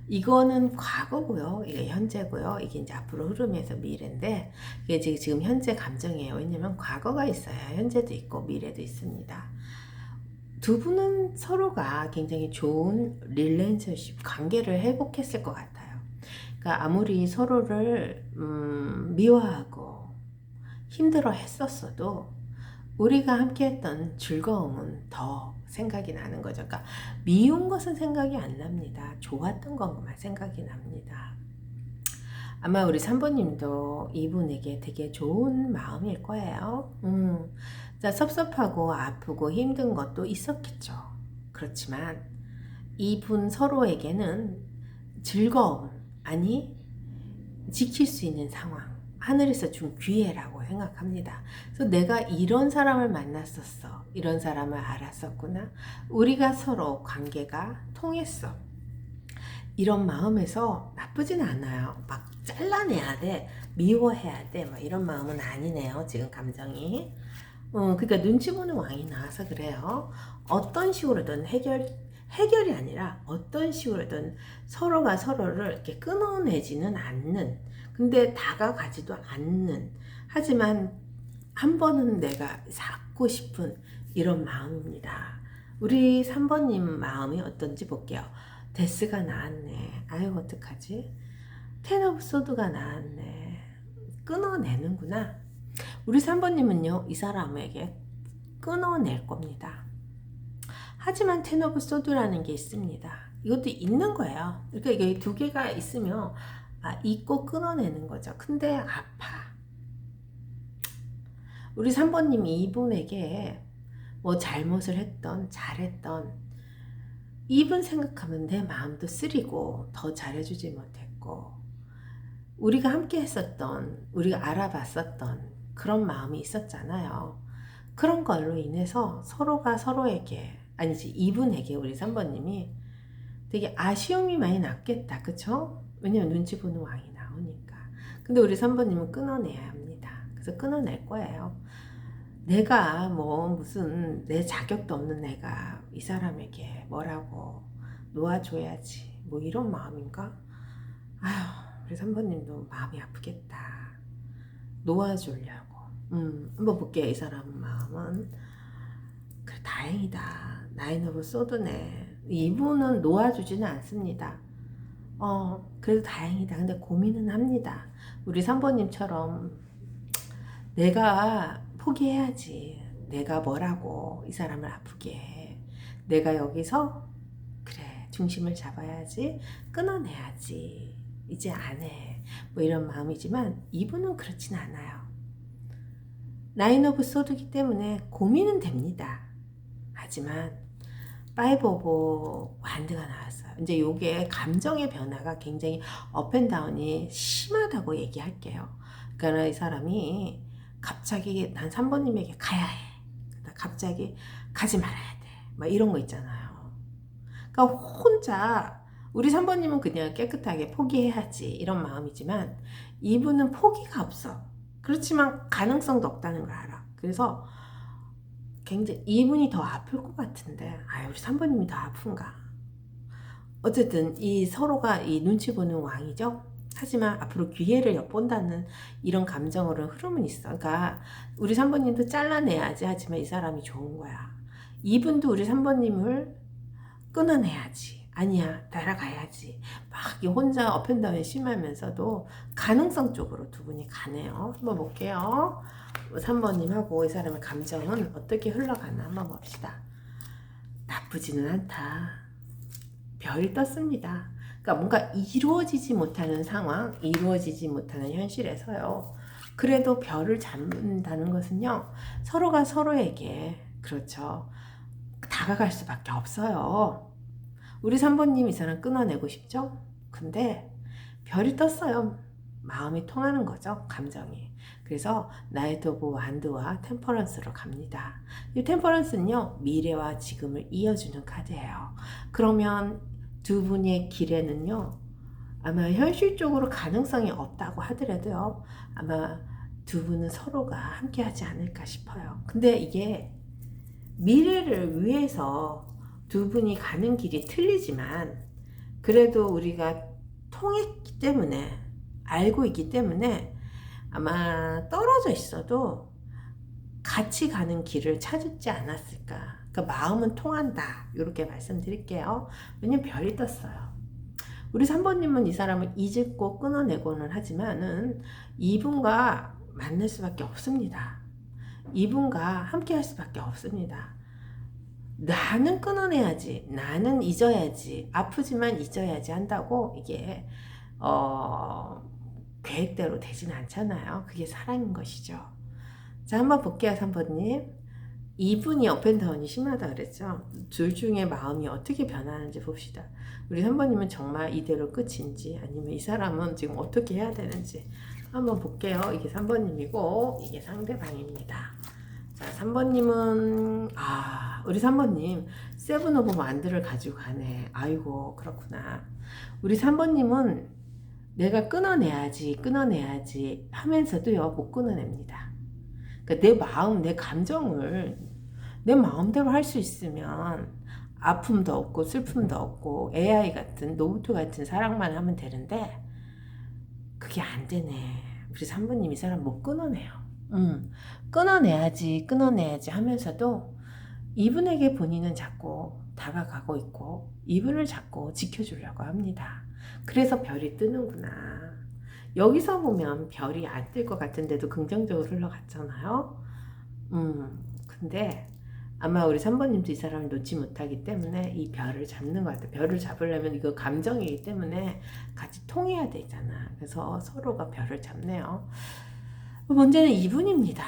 이거는 과거고요. 이게 현재고요. 이게 이제 앞으로 흐름에서 미래인데 이게 지금 현재 감정이에요. 왜냐면 과거가 있어요. 현재도 있고 미래도 있습니다. 두 분은 서로가 굉장히 좋은 릴레이션십 관계를 회복했을 것 같아요. 그러니까 아무리 서로를 미워하고 힘들어 했었어도 우리가 함께했던 즐거움은 더 생각이 나는 거죠. 그러니까 미운 것은 생각이 안 납니다. 좋았던 것만 생각이 납니다. 아마 우리 3번님도 이분에게 되게 좋은 마음일 거예요. 자, 섭섭하고 아프고 힘든 것도 있었겠죠. 그렇지만 이분 서로에게는 즐거움, 아니 지킬 수 있는 상황, 하늘에서 준 기회라고 생각합니다. 그래서 내가 이런 사람을 만났었어. 이런 사람을 알았었구나. 우리가 서로 관계가 통했어. 이런 마음에서 나쁘진 않아요. 막 잘라내야 돼. 미워해야 돼. 막 이런 마음은 아니네요. 지금 감정이. 그러니까 눈치 보는 왕이 나와서 그래요. 어떤 식으로든 해결이 아니라 어떤 식으로든 서로가 서로를 이렇게 끊어내지는 않는, 근데 다가가지도 않는, 하지만 한 번은 내가 쌓고 싶은 이런 마음입니다. 우리 3번님 마음이 어떤지 볼게요. 데스가 나왔네. 아유, 어떡하지? 텐 오브 소드가 나왔네. 끊어내는구나. 우리 3번님은요, 이 사람에게 끊어낼 겁니다. 하지만 텐 오브 소드라는 게 있습니다. 이것도 있는 거예요. 그러니까 이게 두 개가 있으면 있고 끊어내는 거죠. 근데 아파. 우리 3번님이 이분에게 뭐 잘못을 했던, 잘했던, 이분 생각하면 내 마음도 쓰리고 더 잘해주지 못했고, 우리가 함께 했었던, 우리가 알아봤었던 그런 마음이 있었잖아요. 그런 걸로 인해서 서로가 서로에게, 아니지, 이분에게 우리 3번님이 되게 아쉬움이 많이 났겠다. 그쵸? 왜냐면 눈치 보는 왕이 나오니까. 근데 우리 3번님은 끊어내야 합니다. 그래서 끊어낼 거예요. 내가 뭐 무슨 내 자격도 없는 내가 이 사람에게 뭐라고 놓아줘야지. 뭐 이런 마음인가? 아휴, 우리 3번님도 마음이 아프겠다. 놓아주려고. 한번 볼게요. 이 사람 마음은. 그래, 다행이다. 나인 오브 소드네. 이분은 놓아주지는 않습니다. 그래도 다행이다. 근데 고민은 합니다. 우리 3번님처럼 내가 포기해야지. 내가 뭐라고 이 사람을 아프게 해. 내가 여기서 그래 중심을 잡아야지. 끊어내야지. 이제 안 해. 뭐 이런 마음이지만 이분은 그렇진 않아요. 나인 오브 소드이기 때문에 고민은 됩니다. 하지만 파이브 오브 완드가 나왔어요. 이제 요게 감정의 변화가 굉장히 업앤다운이 심하다고 얘기할게요. 그러니까 이 사람이 갑자기 난 3번님에게 가야 해. 갑자기 가지 말아야 돼. 막 이런 거 있잖아요. 그러니까 혼자 우리 3번님은 그냥 깨끗하게 포기해야지 이런 마음이지만 이분은 포기가 없어. 그렇지만 가능성도 없다는 걸 알아. 그래서 굉장히 이분이 더 아플 것 같은데 우리 3번님이 더 아픈가. 어쨌든 이 서로가 이 눈치 보는 왕이죠. 하지만 앞으로 기회를 엿본다는 이런 감정으로 흐름은 있어. 그러니까 우리 3번님도 잘라내야지. 하지만 이 사람이 좋은 거야. 이분도 우리 3번님을 끊어내야지. 아니야, 날아가야지. 막 혼자 업앤다운이 심하면서도 가능성 쪽으로 두 분이 가네요. 한번 볼게요. 3번님하고 이 사람의 감정은 어떻게 흘러가나 한번 봅시다. 나쁘지는 않다. 별이 떴습니다. 그러니까 뭔가 이루어지지 못하는 상황, 이루어지지 못하는 현실에서요. 그래도 별을 잡는다는 것은요. 서로가 서로에게 그렇죠. 다가갈 수밖에 없어요. 우리 3번님 이 사람 끊어내고 싶죠? 근데 별이 떴어요. 마음이 통하는 거죠. 감정이. 그래서 나이트 오브 완드와 템퍼런스로 갑니다. 이 템퍼런스는요. 미래와 지금을 이어주는 카드예요. 그러면 두 분의 길에는요. 아마 현실적으로 가능성이 없다고 하더라도요. 아마 두 분은 서로가 함께 하지 않을까 싶어요. 근데 이게 미래를 위해서 두 분이 가는 길이 틀리지만 그래도 우리가 통했기 때문에 알고 있기 때문에 아마 떨어져 있어도 같이 가는 길을 찾지 않았을까. 그러니까 마음은 통한다. 이렇게 말씀드릴게요. 왜냐면 별이 떴어요. 우리 3번님은 이 사람을 잊고 끊어내고는 하지만은 이분과 만날 수밖에 없습니다. 이분과 함께 할 수밖에 없습니다. 나는 끊어내야지, 나는 잊어야지, 아프지만 잊어야지 한다고 이게 계획대로 되진 않잖아요. 그게 사랑인 것이죠. 자, 한번 볼게요. 3번님. 이분이 업앤다운이 심하다 그랬죠. 둘 중에 마음이 어떻게 변하는지 봅시다. 우리 3번님은 정말 이대로 끝인지 아니면 이 사람은 지금 어떻게 해야 되는지 한번 볼게요. 이게 3번님이고 이게 상대방입니다. 자, 3번님은 우리 3번님 세븐 오브 만드를 가지고 가네. 아이고 그렇구나. 우리 3번님은 내가 끊어내야지 하면서도요 못 끊어냅니다. 그러니까 내 마음, 내 감정을 내 마음대로 할 수 있으면 아픔도 없고 슬픔도 없고 AI 같은 노부투 같은 사랑만 하면 되는데 그게 안 되네. 우리 3번님 이 사람 못 끊어내요. 끊어내야지 하면서도 이분에게 본인은 자꾸 다가가고 있고 이분을 자꾸 지켜주려고 합니다. 그래서 별이 뜨는구나. 여기서 보면 별이 안 뜰 것 같은데도 긍정적으로 흘러갔잖아요. 근데 아마 우리 3번님도 이 사람을 놓지 못하기 때문에 이 별을 잡는 것 같아요. 별을 잡으려면 이거 감정이기 때문에 같이 통해야 되잖아. 그래서 서로가 별을 잡네요. 문제는 이분입니다.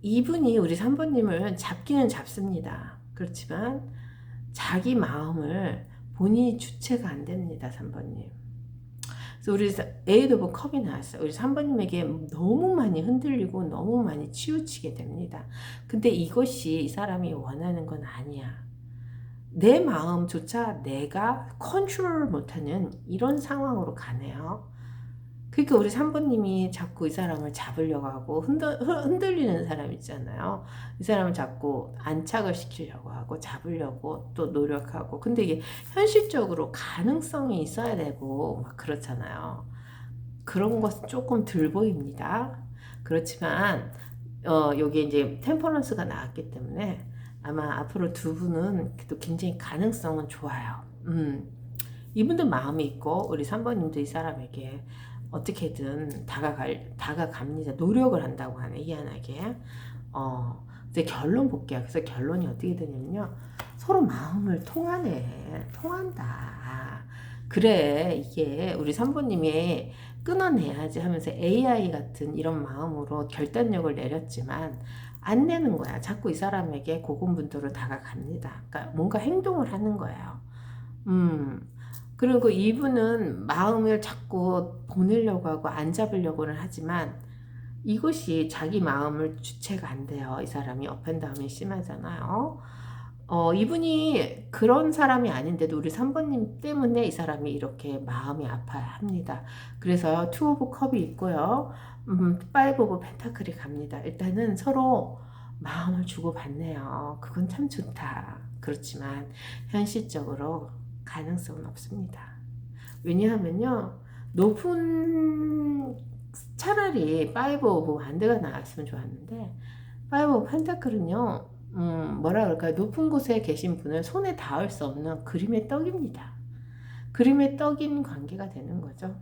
이분이 우리 3번님을 잡기는 잡습니다. 그렇지만 자기 마음을 본인이 주체가 안 됩니다. 3번님. 그래서 우리 에이드 오브 컵이 나왔어요. 우리 3번님에게 너무 많이 흔들리고 너무 많이 치우치게 됩니다. 근데 이것이 이 사람이 원하는 건 아니야. 내 마음조차 내가 컨트롤을 못하는 이런 상황으로 가네요. 그러니까 우리 3번님이 자꾸 이 사람을 잡으려고 하고 흔들리는 사람 있잖아요. 이 사람을 자꾸 안착을 시키려고 하고 잡으려고 또 노력하고 근데 이게 현실적으로 가능성이 있어야 되고 막 그렇잖아요. 그런 것은 조금 덜 보입니다. 그렇지만 여기 이제 템퍼런스가 나왔기 때문에 아마 앞으로 두 분은 또 굉장히 가능성은 좋아요. 이분도 마음이 있고 우리 3번님도 이 사람에게 어떻게든 다가갑니다. 노력을 한다고 하네, 희한하게. 이제 결론 볼게요. 그래서 결론이 어떻게 되냐면요. 서로 마음을 통한다. 그래, 이게 우리 3번님이 끊어내야지 하면서 AI 같은 이런 마음으로 결단력을 내렸지만 안 내는 거야. 자꾸 이 사람에게 고군분투로 다가갑니다. 그러니까 뭔가 행동을 하는 거예요. 그리고 이분은 마음을 자꾸 보내려고 하고 안 잡으려고는 하지만 이것이 자기 마음을 주체가 안 돼요. 이 사람이 업앤다운이 심하잖아요. 이분이 그런 사람이 아닌데도 우리 3번님 때문에 이 사람이 이렇게 마음이 아파야 합니다. 그래서 투 오브 컵이 있고요. 파이브 오브 펜타클이 갑니다. 일단은 서로 마음을 주고받네요. 그건 참 좋다. 그렇지만 현실적으로 가능성은 없습니다. 왜냐하면요. 차라리 파이브 오브 완드가 나왔으면 좋았는데 파이브 오브 펜타클은요. 뭐라 그럴까요? 높은 곳에 계신 분을 손에 닿을 수 없는 그림의 떡입니다. 그림의 떡인 관계가 되는 거죠.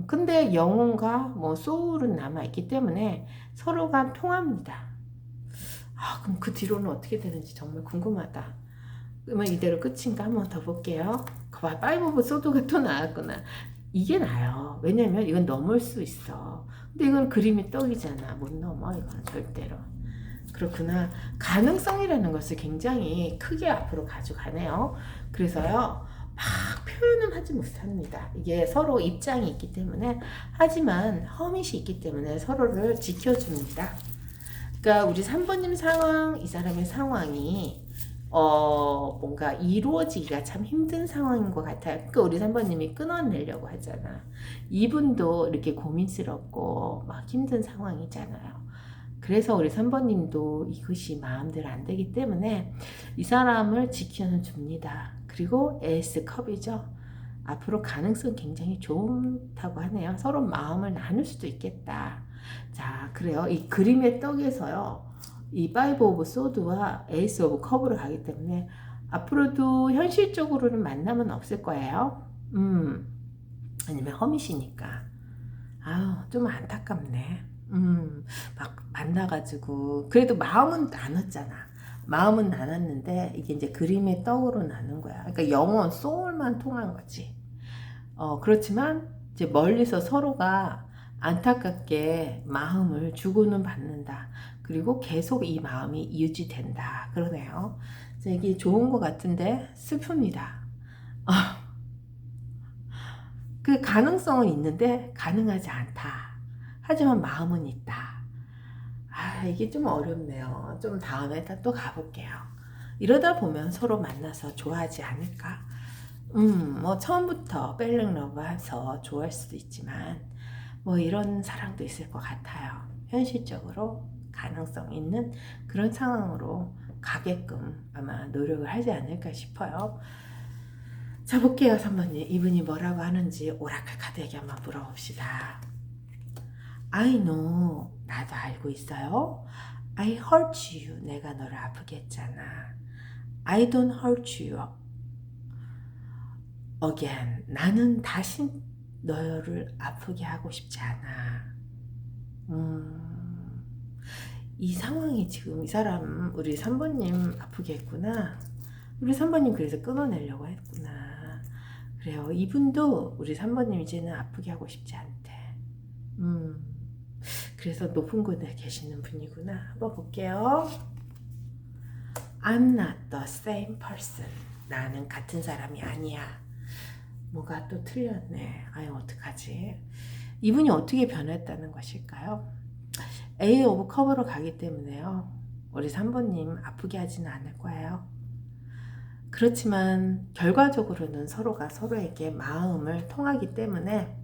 근데 영혼과 뭐 소울은 남아있기 때문에 서로가 통합니다. 그럼 그 뒤로는 어떻게 되는지 정말 궁금하다. 그러면 이대로 끝인가? 한번 더 볼게요. 파이브 오브 소드가 또 나왔구나. 이게 나요. 왜냐면 이건 넘을 수 있어. 근데 이건 그림이 떡이잖아. 못 넘어 이건 절대로. 그렇구나. 가능성이라는 것을 굉장히 크게 앞으로 가져가네요. 그래서요. 막 표현은 하지 못합니다. 이게 서로 입장이 있기 때문에 하지만 허밋이 있기 때문에 서로를 지켜줍니다. 그러니까 우리 3번님 상황, 이 사람의 상황이 뭔가 이루어지기가 참 힘든 상황인 것 같아요. 그러니까 우리 3번님이 끊어내려고 하잖아. 이분도 이렇게 고민스럽고 막 힘든 상황이잖아요. 그래서 우리 3번님도 이것이 마음대로 안 되기 때문에 이 사람을 지켜는 줍니다. 그리고 에이스컵이죠. 앞으로 가능성 굉장히 좋다고 하네요. 서로 마음을 나눌 수도 있겠다. 자, 그래요. 이 그림의 떡에서요. 이 파이브 오브 소드와 에이스 오브 컵으로 가기 때문에 앞으로도 현실적으로는 만남은 없을 거예요. 아니면 험이시니까. 아유, 좀 안타깝네. 막 만나가지고 그래도 마음은 나눴잖아. 마음은 나눴는데 이게 이제 그림의 떡으로 나눈 거야. 그러니까 영혼, 소울만 통한 거지. 그렇지만 이제 멀리서 서로가 안타깝게 마음을 주고는 받는다. 그리고 계속 이 마음이 유지된다. 그러네요. 그래서 이게 좋은 것 같은데 슬픕니다. 그 가능성은 있는데 가능하지 않다. 하지만 마음은 있다. 아, 이게 좀 어렵네요. 좀 다음에 또 가볼게요. 이러다 보면 서로 만나서 좋아하지 않을까? 뭐 처음부터 펠링 러브 해서 좋아할 수도 있지만 뭐 이런 사랑도 있을 것 같아요. 현실적으로 가능성 있는 그런 상황으로 가게끔 아마 노력을 하지 않을까 싶어요. 자, 볼게요, 3번님. 이분이 뭐라고 하는지 오라클 카드에게 한번 물어봅시다. I know. 나도 알고 있어요. I hurt you. 내가 너를 아프게 했잖아. I don't hurt you again. 나는 다시 너를 아프게 하고 싶지 않아. 이 상황이 지금 이 사람 우리 3번님 아프게 했구나. 우리 3번님 그래서 끊어내려고 했구나. 그래요. 이분도 우리 3번님 이제는 아프게 하고 싶지 않대. 그래서 높은 곳에 계시는 분이구나. 한번 볼게요. I'm not the same person. 나는 같은 사람이 아니야. 뭐가 또 틀렸네. 아유, 어떡하지? 이분이 어떻게 변했다는 것일까요? A 오브 컵으로 가기 때문에요. 우리 3번님 아프게 하지는 않을 거예요. 그렇지만 결과적으로는 서로가 서로에게 마음을 통하기 때문에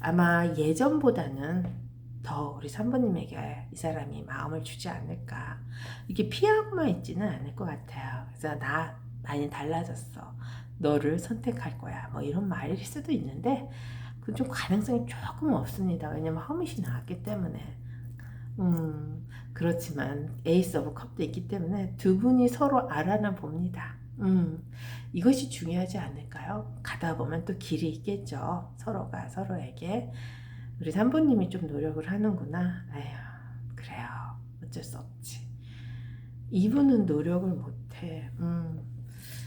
아마 예전보다는 더 우리 3번님에게 이 사람이 마음을 주지 않을까. 이게 피하고만 있지는 않을 것 같아요. 그래서 나 많이 달라졌어. 너를 선택할 거야. 뭐 이런 말일 수도 있는데 그건 좀 가능성이 조금 없습니다. 왜냐면 허밋이 나왔기 때문에. 그렇지만 에이스 오브 컵도 있기 때문에 두 분이 서로 알아나 봅니다. 이것이 중요하지 않을까요? 가다 보면 또 길이 있겠죠. 서로가 서로에게. 우리 3번님이 좀 노력을 하는구나. 에휴, 그래요. 어쩔 수 없지. 이분은 노력을 못해.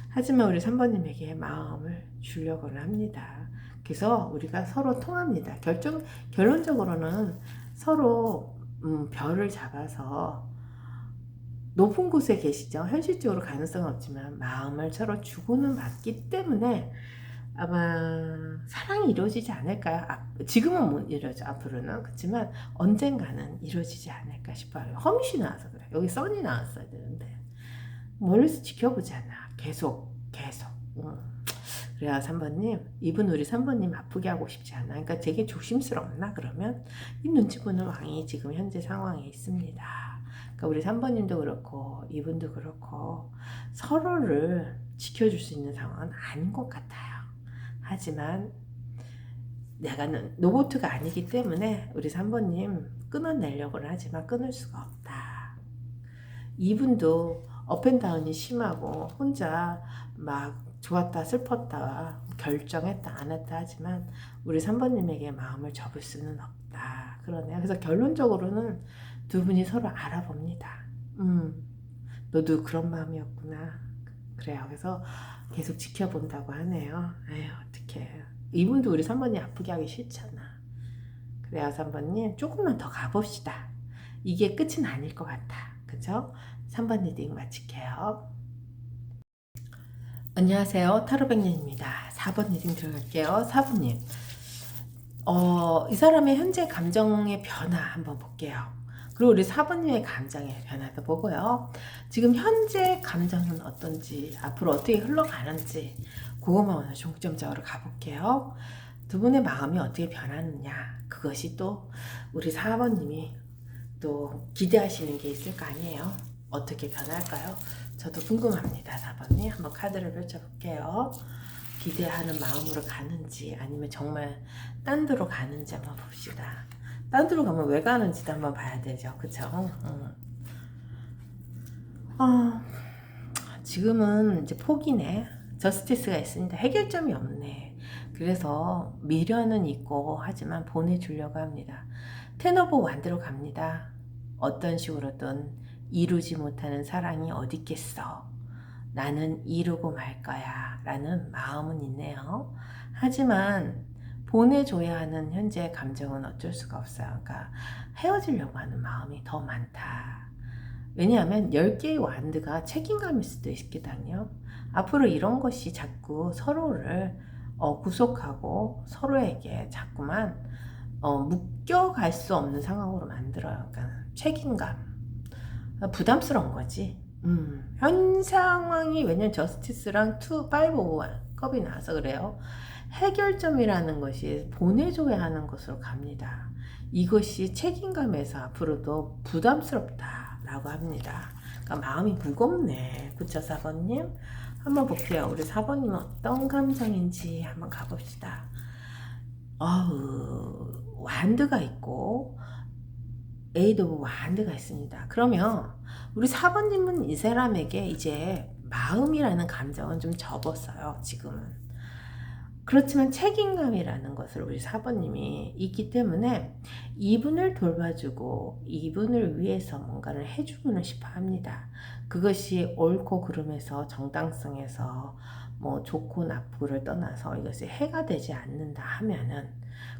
하지만 우리 3번님에게 마음을 주려고는 합니다. 그래서 우리가 서로 통합니다. 결론적으로는 서로 별을 잡아서 높은 곳에 계시죠. 현실적으로 가능성은 없지만 마음을 서로 주고는 받기 때문에 아마 사랑이 이루어지지 않을까요? 지금은 못 이루어져 앞으로는. 그렇지만 언젠가는 이루어지지 않을까 싶어요. 허밋이 나와서 그래. 여기 선이 나왔어야 되는데 멀리서 지켜보잖아. 계속 그래야 3번님 이분 우리 3번님 아프게 하고 싶지 않아. 그러니까 되게 조심스럽나 그러면 이 눈치 보는 왕이 지금 현재 상황에 있습니다. 그러니까 우리 3번님도 그렇고 이분도 그렇고 서로를 지켜줄 수 있는 상황은 아닌 것 같아요. 하지만 내가 로봇가 아니기 때문에 우리 3번님 끊어내려고는 하지만 끊을 수가 없다. 이분도 업앤다운이 심하고 혼자 막 좋았다 슬펐다 결정했다 안 했다 하지만 우리 3번님에게 마음을 접을 수는 없다. 그러네요. 그래서 결론적으로는 두 분이 서로 알아봅니다. 너도 그런 마음이었구나. 그래요. 그래서 계속 지켜본다고 하네요. 에휴, 어떡해. 이분도 우리 3번이 아프게 하기 싫잖아. 그래요, 3번님. 조금만 더 가봅시다. 이게 끝은 아닐 것 같아. 그죠? 3번 리딩 마칠게요. 안녕하세요. 타로백년입니다. 4번 리딩 들어갈게요. 4번님. 이 사람의 현재 감정의 변화 한번 볼게요. 그리고 우리 4번님의 감정의 변화도 보고요. 지금 현재 감정은 어떤지, 앞으로 어떻게 흘러가는지 그것만 오늘 중점적으로 가볼게요. 두 분의 마음이 어떻게 변하느냐, 그것이 또 우리 4번님이 또 기대하시는 게 있을 거 아니에요. 어떻게 변할까요? 저도 궁금합니다. 4번님 한번 카드를 펼쳐볼게요. 기대하는 마음으로 가는지 아니면 정말 딴 데로 가는지 한번 봅시다. 딴 데로 가면 왜 가는지도 한번 봐야 되죠. 그쵸? 지금은 이제 포기네. 저스티스가 있으니까 해결점이 없네. 그래서 미련은 있고 하지만 보내주려고 합니다. 텐 오브 완드로 갑니다. 어떤 식으로든 이루지 못하는 사랑이 어디 있겠어. 나는 이루고 말 거야 라는 마음은 있네요. 하지만 보내줘야 하는 현재의 감정은 어쩔 수가 없어요. 그러니까 헤어지려고 하는 마음이 더 많다. 왜냐하면 10개의 완드가 책임감일 수도 있겠거든요. 앞으로 이런 것이 자꾸 서로를 구속하고 서로에게 자꾸만 묶여갈 수 없는 상황으로 만들어요. 그러니까 책임감, 부담스러운 거지. 현 상황이 왜냐면 저스티스랑 5 컵이 나와서 그래요. 해결점이라는 것이 보내줘야 하는 것으로 갑니다. 이것이 책임감에서 앞으로도 부담스럽다라고 합니다. 그러니까 마음이 무겁네. 그쵸, 4번님? 한번 볼게요. 우리 4번님은 어떤 감정인지 한번 가봅시다. 완드가 있고 에이드 오브 완드가 있습니다. 그러면 우리 4번님은 이 사람에게 이제 마음이라는 감정은 좀 접었어요. 지금은. 그렇지만 책임감이라는 것을 우리 4번님이 있기 때문에 이분을 돌봐주고 이분을 위해서 뭔가를 해주고는 싶어 합니다. 그것이 옳고 그름에서 정당성에서 뭐 좋고 나쁘고를 떠나서 이것이 해가 되지 않는다 하면은,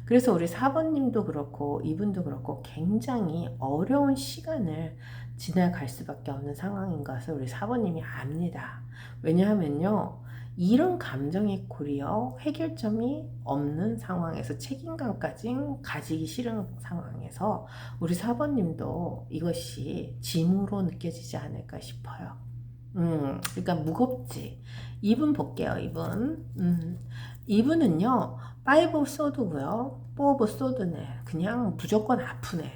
그래서 우리 4번님도 그렇고 이분도 그렇고 굉장히 어려운 시간을 지나갈 수밖에 없는 상황인 것을 우리 4번님이 압니다. 왜냐하면요, 이런 감정의 고리여 해결점이 없는 상황에서 책임감까지 가지기 싫은 상황에서 우리 4번님도 이것이 짐으로 느껴지지 않을까 싶어요. 그러니까 무겁지. 이분 볼게요. 이분은요 5 오브 소드고요 4 오브 소드네. 그냥 무조건 아프네.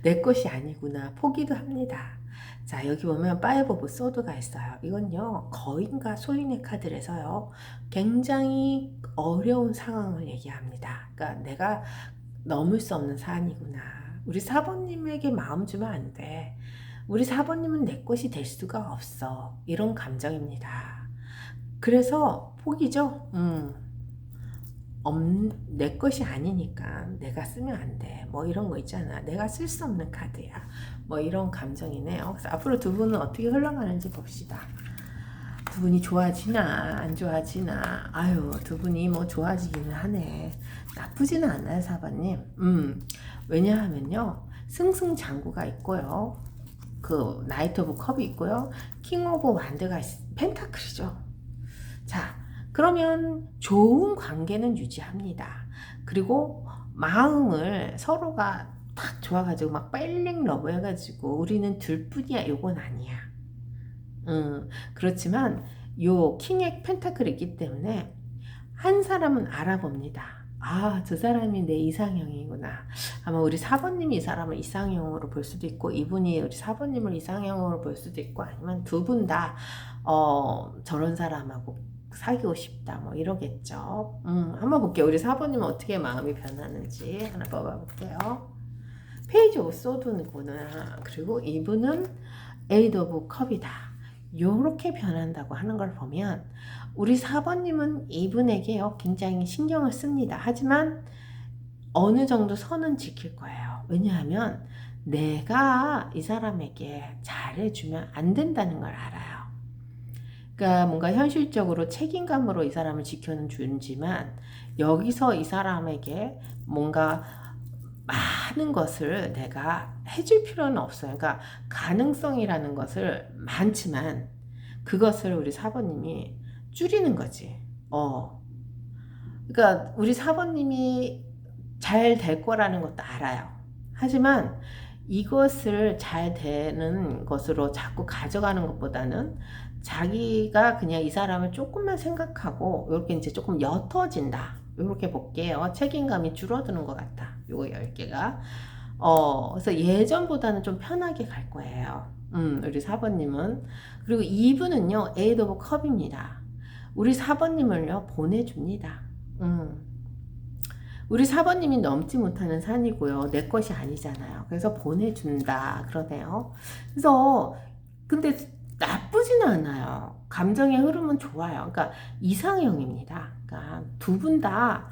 내 것이 아니구나 포기도 합니다. 자, 여기 보면 5 오브 소드가 있어요. 이건요 거인과 소인의 카드라서요 굉장히 어려운 상황을 얘기합니다. 그러니까 내가 넘을 수 없는 산이구나. 우리 4번님에게 마음 주면 안 돼. 우리 4번님은 내 것이 될 수가 없어. 이런 감정입니다. 그래서 포기죠. 내 것이 아니니까 내가 쓰면 안 돼. 뭐 이런 거 있잖아. 내가 쓸 수 없는 카드야. 뭐 이런 감정이네요. 그래서 앞으로 두 분은 어떻게 흘러가는지 봅시다. 두 분이 좋아지나 안 좋아지나. 아유, 두 분이 뭐 좋아지기는 하네. 나쁘지는 않아요, 4번님. 왜냐하면요 승승장구가 있고요, 그 나이트 오브 컵이 있고요, 킹 오브 완드가 펜타클이죠. 자, 그러면 좋은 관계는 유지합니다. 그리고 마음을 서로가 딱 좋아가지고 막 빨링 러브 해가지고 우리는 둘뿐이야 요건 아니야. 그렇지만 요 킹의 펜타클이 있기 때문에 한 사람은 알아봅니다. 아, 저 사람이 내 이상형이구나. 아마 우리 4번님이 이 사람을 이상형으로 볼 수도 있고 이분이 우리 4번님을 이상형으로 볼 수도 있고, 아니면 두 분 다 저런 사람하고 사귀고 싶다 뭐 이러겠죠. 한번 볼게요. 우리 4번님은 어떻게 마음이 변하는지 하나 뽑아볼게요. 페이지 오브 소드구나. 그리고 이분은 에이드 오브 컵이다. 요렇게 변한다고 하는 걸 보면 우리 4번님은 이분에게요 굉장히 신경을 씁니다. 하지만 어느 정도 선은 지킬 거예요. 왜냐하면 내가 이 사람에게 잘해주면 안 된다는 걸 알아요. 그러니까 뭔가 현실적으로 책임감으로 이 사람을 지켜주지만 여기서 이 사람에게 뭔가 많은 것을 내가 해줄 필요는 없어요. 그러니까 가능성이라는 것을 많지만 그것을 우리 4번님이 줄이는 거지. 그러니까 우리 4번님이 잘 될 거라는 것도 알아요. 하지만 이것을 잘 되는 것으로 자꾸 가져가는 것보다는 자기가 그냥 이 사람을 조금만 생각하고 이렇게 이제 조금 옅어진다. 이렇게 볼게요. 책임감이 줄어드는 것 같다. 요거 10개가. 그래서 예전보다는 좀 편하게 갈 거예요. 우리 4번님은. 그리고 2분은요, 에잇 오브 컵입니다. 우리 4번님을요, 보내줍니다. 우리 4번님이 넘지 못하는 산이고요. 내 것이 아니잖아요. 그래서 보내준다. 그러네요. 그래서, 근데 나쁘지는 않아요. 감정의 흐름은 좋아요. 그러니까 이상형입니다. 그러니까 두 분 다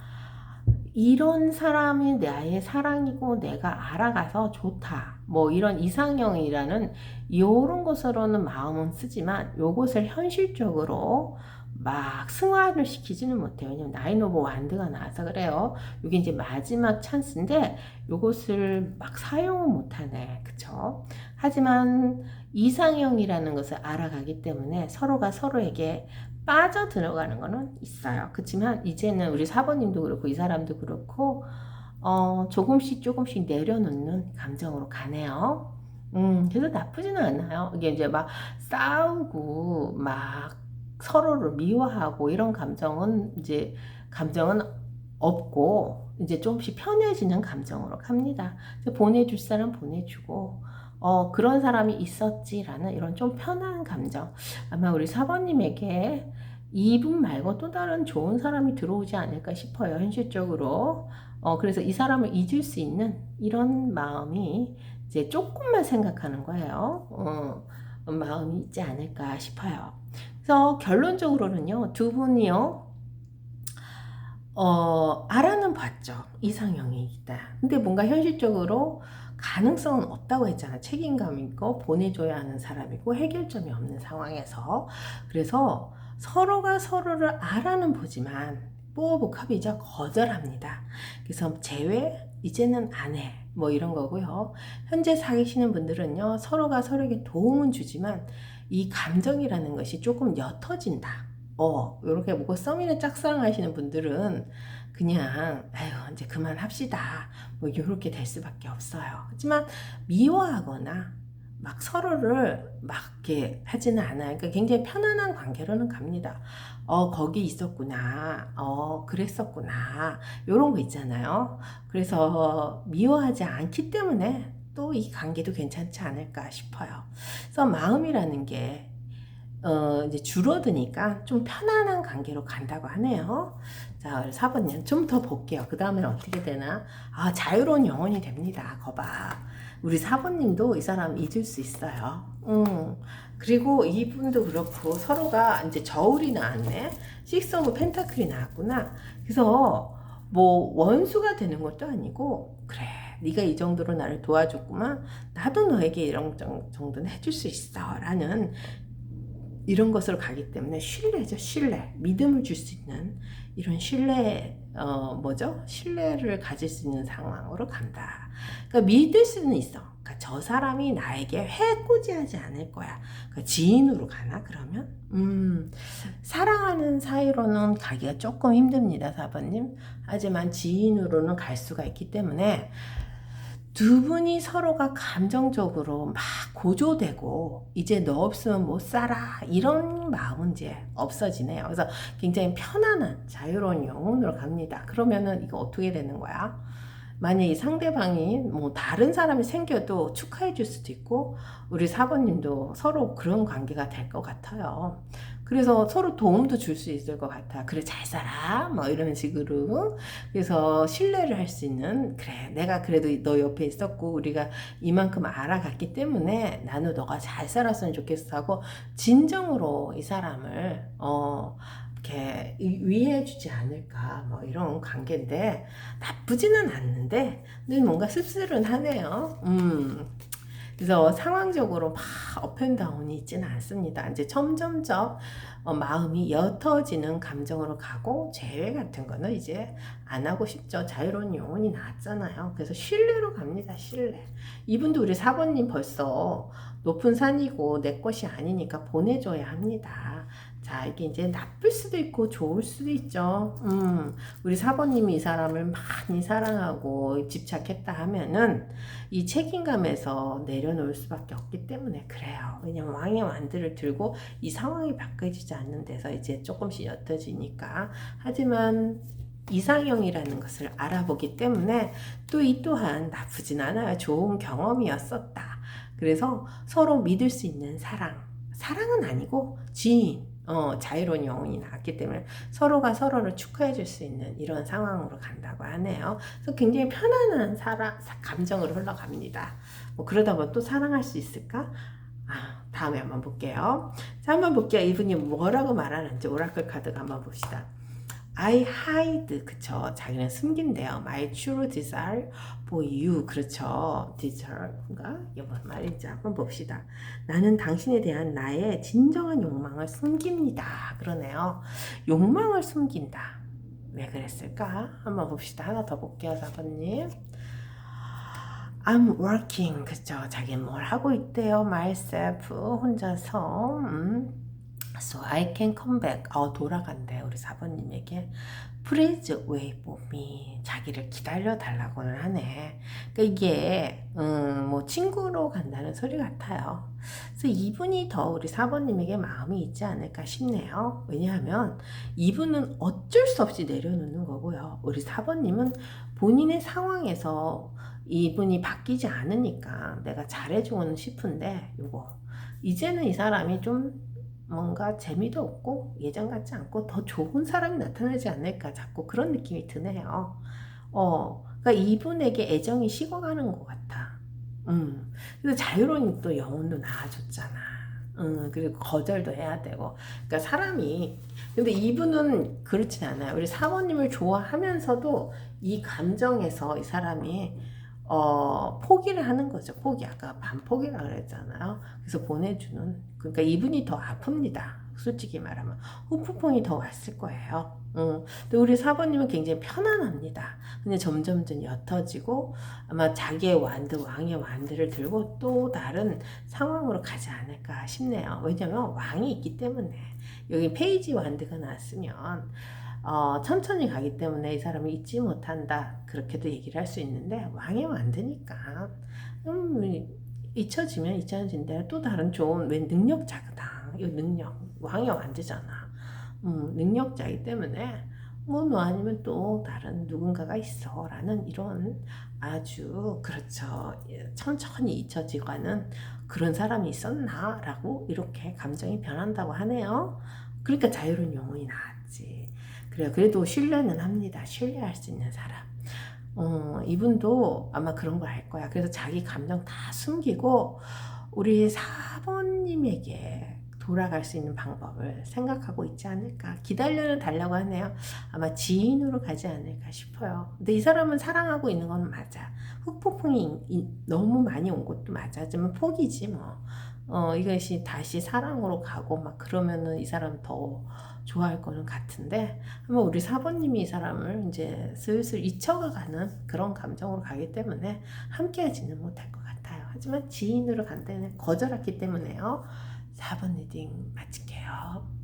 이런 사람이 나의 사랑이고 내가 알아가서 좋다. 뭐 이런 이상형이라는 이런 것으로는 마음은 쓰지만 요것을 현실적으로 막 승화를 시키지는 못해요. 왜냐면 나인 오브 완드가 나와서 그래요. 이게 이제 마지막 찬스인데 요것을 막 사용은 못하네. 그쵸? 하지만 이상형이라는 것을 알아가기 때문에 서로가 서로에게 빠져 들어가는 거는 있어요. 그렇지만 이제는 우리 4번님도 그렇고 이 사람도 그렇고 조금씩 내려놓는 감정으로 가네요. 그래서 나쁘지는 않아요. 이게 이제 막 싸우고 막 서로를 미워하고 이런 감정은 없고 이제 조금씩 편해지는 감정으로 갑니다. 보내줄 사람 보내주고 그런 사람이 있었지라는 이런 좀 편한 감정. 아마 우리 4번님에게 이분 말고 또 다른 좋은 사람이 들어오지 않을까 싶어요. 현실적으로. 그래서 이 사람을 잊을 수 있는 이런 마음이 이제 조금만 생각하는 거예요. 마음이 있지 않을까 싶어요. 그래서 결론적으로는요, 두 분이요, 알아는 봤죠. 이상형이 있다. 근데 뭔가 현실적으로 가능성은 없다고 했잖아. 책임감 있고 보내줘야 하는 사람이고 해결점이 없는 상황에서. 그래서 서로가 서로를 알아는 보지만 뽀뽀 컵이죠. 거절합니다. 그래서 제외 이제는 안 해. 뭐 이런 거고요. 현재 사귀시는 분들은요. 서로가 서로에게 도움은 주지만 이 감정이라는 것이 조금 옅어진다. 이렇게 뭐고 썸이나 짝사랑 하시는 분들은 그냥 아유 이제 그만합시다 뭐 이렇게 될 수밖에 없어요. 하지만 미워하거나 막 서로를 막 이렇게 하지는 않아요. 그러니까 굉장히 편안한 관계로는 갑니다. 거기 있었구나. 그랬었구나. 이런 거 있잖아요. 그래서 미워하지 않기 때문에 또 이 관계도 괜찮지 않을까 싶어요. 그래서 마음이라는 게 이제 줄어드니까 좀 편안한 관계로 간다고 하네요. 자, 4번님 좀 더 볼게요. 그 다음에는 어떻게 되나? 자유로운 영혼이 됩니다. 거봐. 우리 4번님도 이 사람 잊을 수 있어요. 그리고 이분도 그렇고 서로가 이제 저울이 나왔네. 식스 오브 펜타클이 나왔구나. 그래서 뭐 원수가 되는 것도 아니고 그래. 네가 이 정도로 나를 도와줬구만. 나도 너에게 이런 정도는 해줄 수 있어. 라는 이런 것으로 가기 때문에 신뢰죠. 신뢰. 믿음을 줄 수 있는 이런 신뢰를 가질 수 있는 상황으로 간다. 그러니까 믿을 수는 있어. 그러니까 저 사람이 나에게 해코지하지 않을 거야. 그러니까 지인으로 가나 그러면? 사랑하는 사이로는 가기가 조금 힘듭니다. 4번님. 하지만 지인으로는 갈 수가 있기 때문에 두 분이 서로가 감정적으로 막 고조되고 이제 너 없으면 못 살아 이런 마음은 이제 없어지네요. 그래서 굉장히 편안한 자유로운 영혼으로 갑니다. 그러면은 이거 어떻게 되는 거야? 만약에 상대방이 뭐 다른 사람이 생겨도 축하해 줄 수도 있고 우리 4번님도 서로 그런 관계가 될 것 같아요. 그래서 서로 도움도 줄 수 있을 것 같아. 그래 잘 살아 뭐 이런 식으로. 그래서 신뢰를 할 수 있는 그래 내가 그래도 너 옆에 있었고 우리가 이만큼 알아갔기 때문에 나는 너가 잘 살았으면 좋겠어 하고 진정으로 이 사람을 이렇게 위해주지 않을까 뭐 이런 관계인데 나쁘지는 않는데 근데 뭔가 씁쓸하네요. 그래서 상황적으로 막 업앤다운이 있지는 않습니다. 이제 점점점 마음이 옅어지는 감정으로 가고 재회 같은 거는 이제 안 하고 싶죠. 자유로운 영혼이 나왔잖아요. 그래서 신뢰로 갑니다. 신뢰. 이분도 우리 4번님 벌써 높은 산이고 내 것이 아니니까 보내줘야 합니다. 자, 자, 이게 이제 나쁠 수도 있고 좋을 수도 있죠. 우리 사번님이 이 사람을 많이 사랑하고 집착했다 하면은 이 책임감에서 내려놓을 수밖에 없기 때문에 그래요. 왜냐면 왕의 완드를 들고 이 상황이 바뀌어지지 않는 데서 이제 조금씩 옅어지니까. 하지만 이상형이라는 것을 알아보기 때문에 또 이 또한 나쁘진 않아요. 좋은 경험이었었다. 그래서 서로 믿을 수 있는 사랑은 아니고 지인, 자유로운 영혼이 나왔기 때문에 서로가 서로를 축하해 줄 수 있는 이런 상황으로 간다고 하네요. 그래서 굉장히 편안한 감정으로 흘러갑니다. 뭐 그러다 보면 또 사랑할 수 있을까? 다음에 한번 볼게요. 자, 한번 볼게요. 이분이 뭐라고 말하는지 오라클 카드가 한번 봅시다. I hide, 그쵸. 자기는 숨긴대요. My true desire for you, 그렇죠. desire인가? 이게 무슨 말인지 한번 봅시다. 나는 당신에 대한 나의 진정한 욕망을 숨깁니다. 그러네요. 욕망을 숨긴다. 왜 그랬을까? 한번 봅시다. 하나 더 볼게요, 4번님. I'm working, 그쵸. 자기는 뭘 하고 있대요. myself, 혼자서. So I can come back. 돌아간대. 우리 4번님에게. Please wait for me. 자기를 기다려 달라고는 하네. 그러니까 이게 뭐 친구로 간다는 소리 같아요. 그래서 이분이 더 우리 4번님에게 마음이 있지 않을까 싶네요. 왜냐하면 이분은 어쩔 수 없이 내려놓는 거고요. 우리 4번님은 본인의 상황에서 이분이 바뀌지 않으니까 내가 잘해주고는 싶은데 요거 이제는 이 사람이 좀 뭔가 재미도 없고 예전 같지 않고 더 좋은 사람이 나타나지 않을까 자꾸 그런 느낌이 드네요. 그러니까 이분에게 애정이 식어가는 것 같아. 그래서 자유로운 또 영혼도 낳아줬잖아. 그리고 거절도 해야 되고. 그러니까 사람이 근데 이분은 그렇진 않아요. 우리 사모님을 좋아하면서도 이 감정에서 이 사람이 포기를 하는 거죠. 포기. 아까 반포기라 그랬잖아요. 그래서 보내주는. 그러니까 이분이 더 아픕니다. 솔직히 말하면. 후폭풍이 더 왔을 거예요. 근데 우리 4번님은 굉장히 편안합니다. 근데 점점 옅어지고 아마 자기의 왕의 완드를 들고 또 다른 상황으로 가지 않을까 싶네요. 왜냐면 왕이 있기 때문에. 여기 페이지 완드가 나왔으면 천천히 가기 때문에 이 사람이 잊지 못한다. 그렇게도 얘기를 할 수 있는데 왕이 완드니까 잊혀지면 잊혀진대. 또 다른 좋은 왜 능력자거다. 이 능력 왕이 완드잖아. 능력자이기 때문에 뭐 너 아니면 또 다른 누군가가 있어 라는 이런 아주 그렇죠. 천천히 잊혀지가는 그런 사람이 있었나 라고 이렇게 감정이 변한다고 하네요. 그러니까 자유로운 영혼이 나왔지. 그래요. 그래도 신뢰는 합니다. 신뢰할 수 있는 사람. 이분도 아마 그런 걸 알 거야. 그래서 자기 감정 다 숨기고 우리 4번님에게 돌아갈 수 있는 방법을 생각하고 있지 않을까. 기다려 달라고 하네요. 아마 지인으로 가지 않을까 싶어요. 근데 이 사람은 사랑하고 있는 건 맞아. 흑폭풍이 너무 많이 온 것도 맞아. 하지만 포기지 뭐. 이것이 다시 사랑으로 가고 막 그러면은 이 사람 더 좋아할 거는 같은데 한번 우리 4번님이 이 사람을 이제 슬슬 잊혀가는 그런 감정으로 가기 때문에 함께 하지는 못할 것 같아요. 하지만 지인으로 간다는 거절했기 때문에요. 4번 리딩 마칠게요.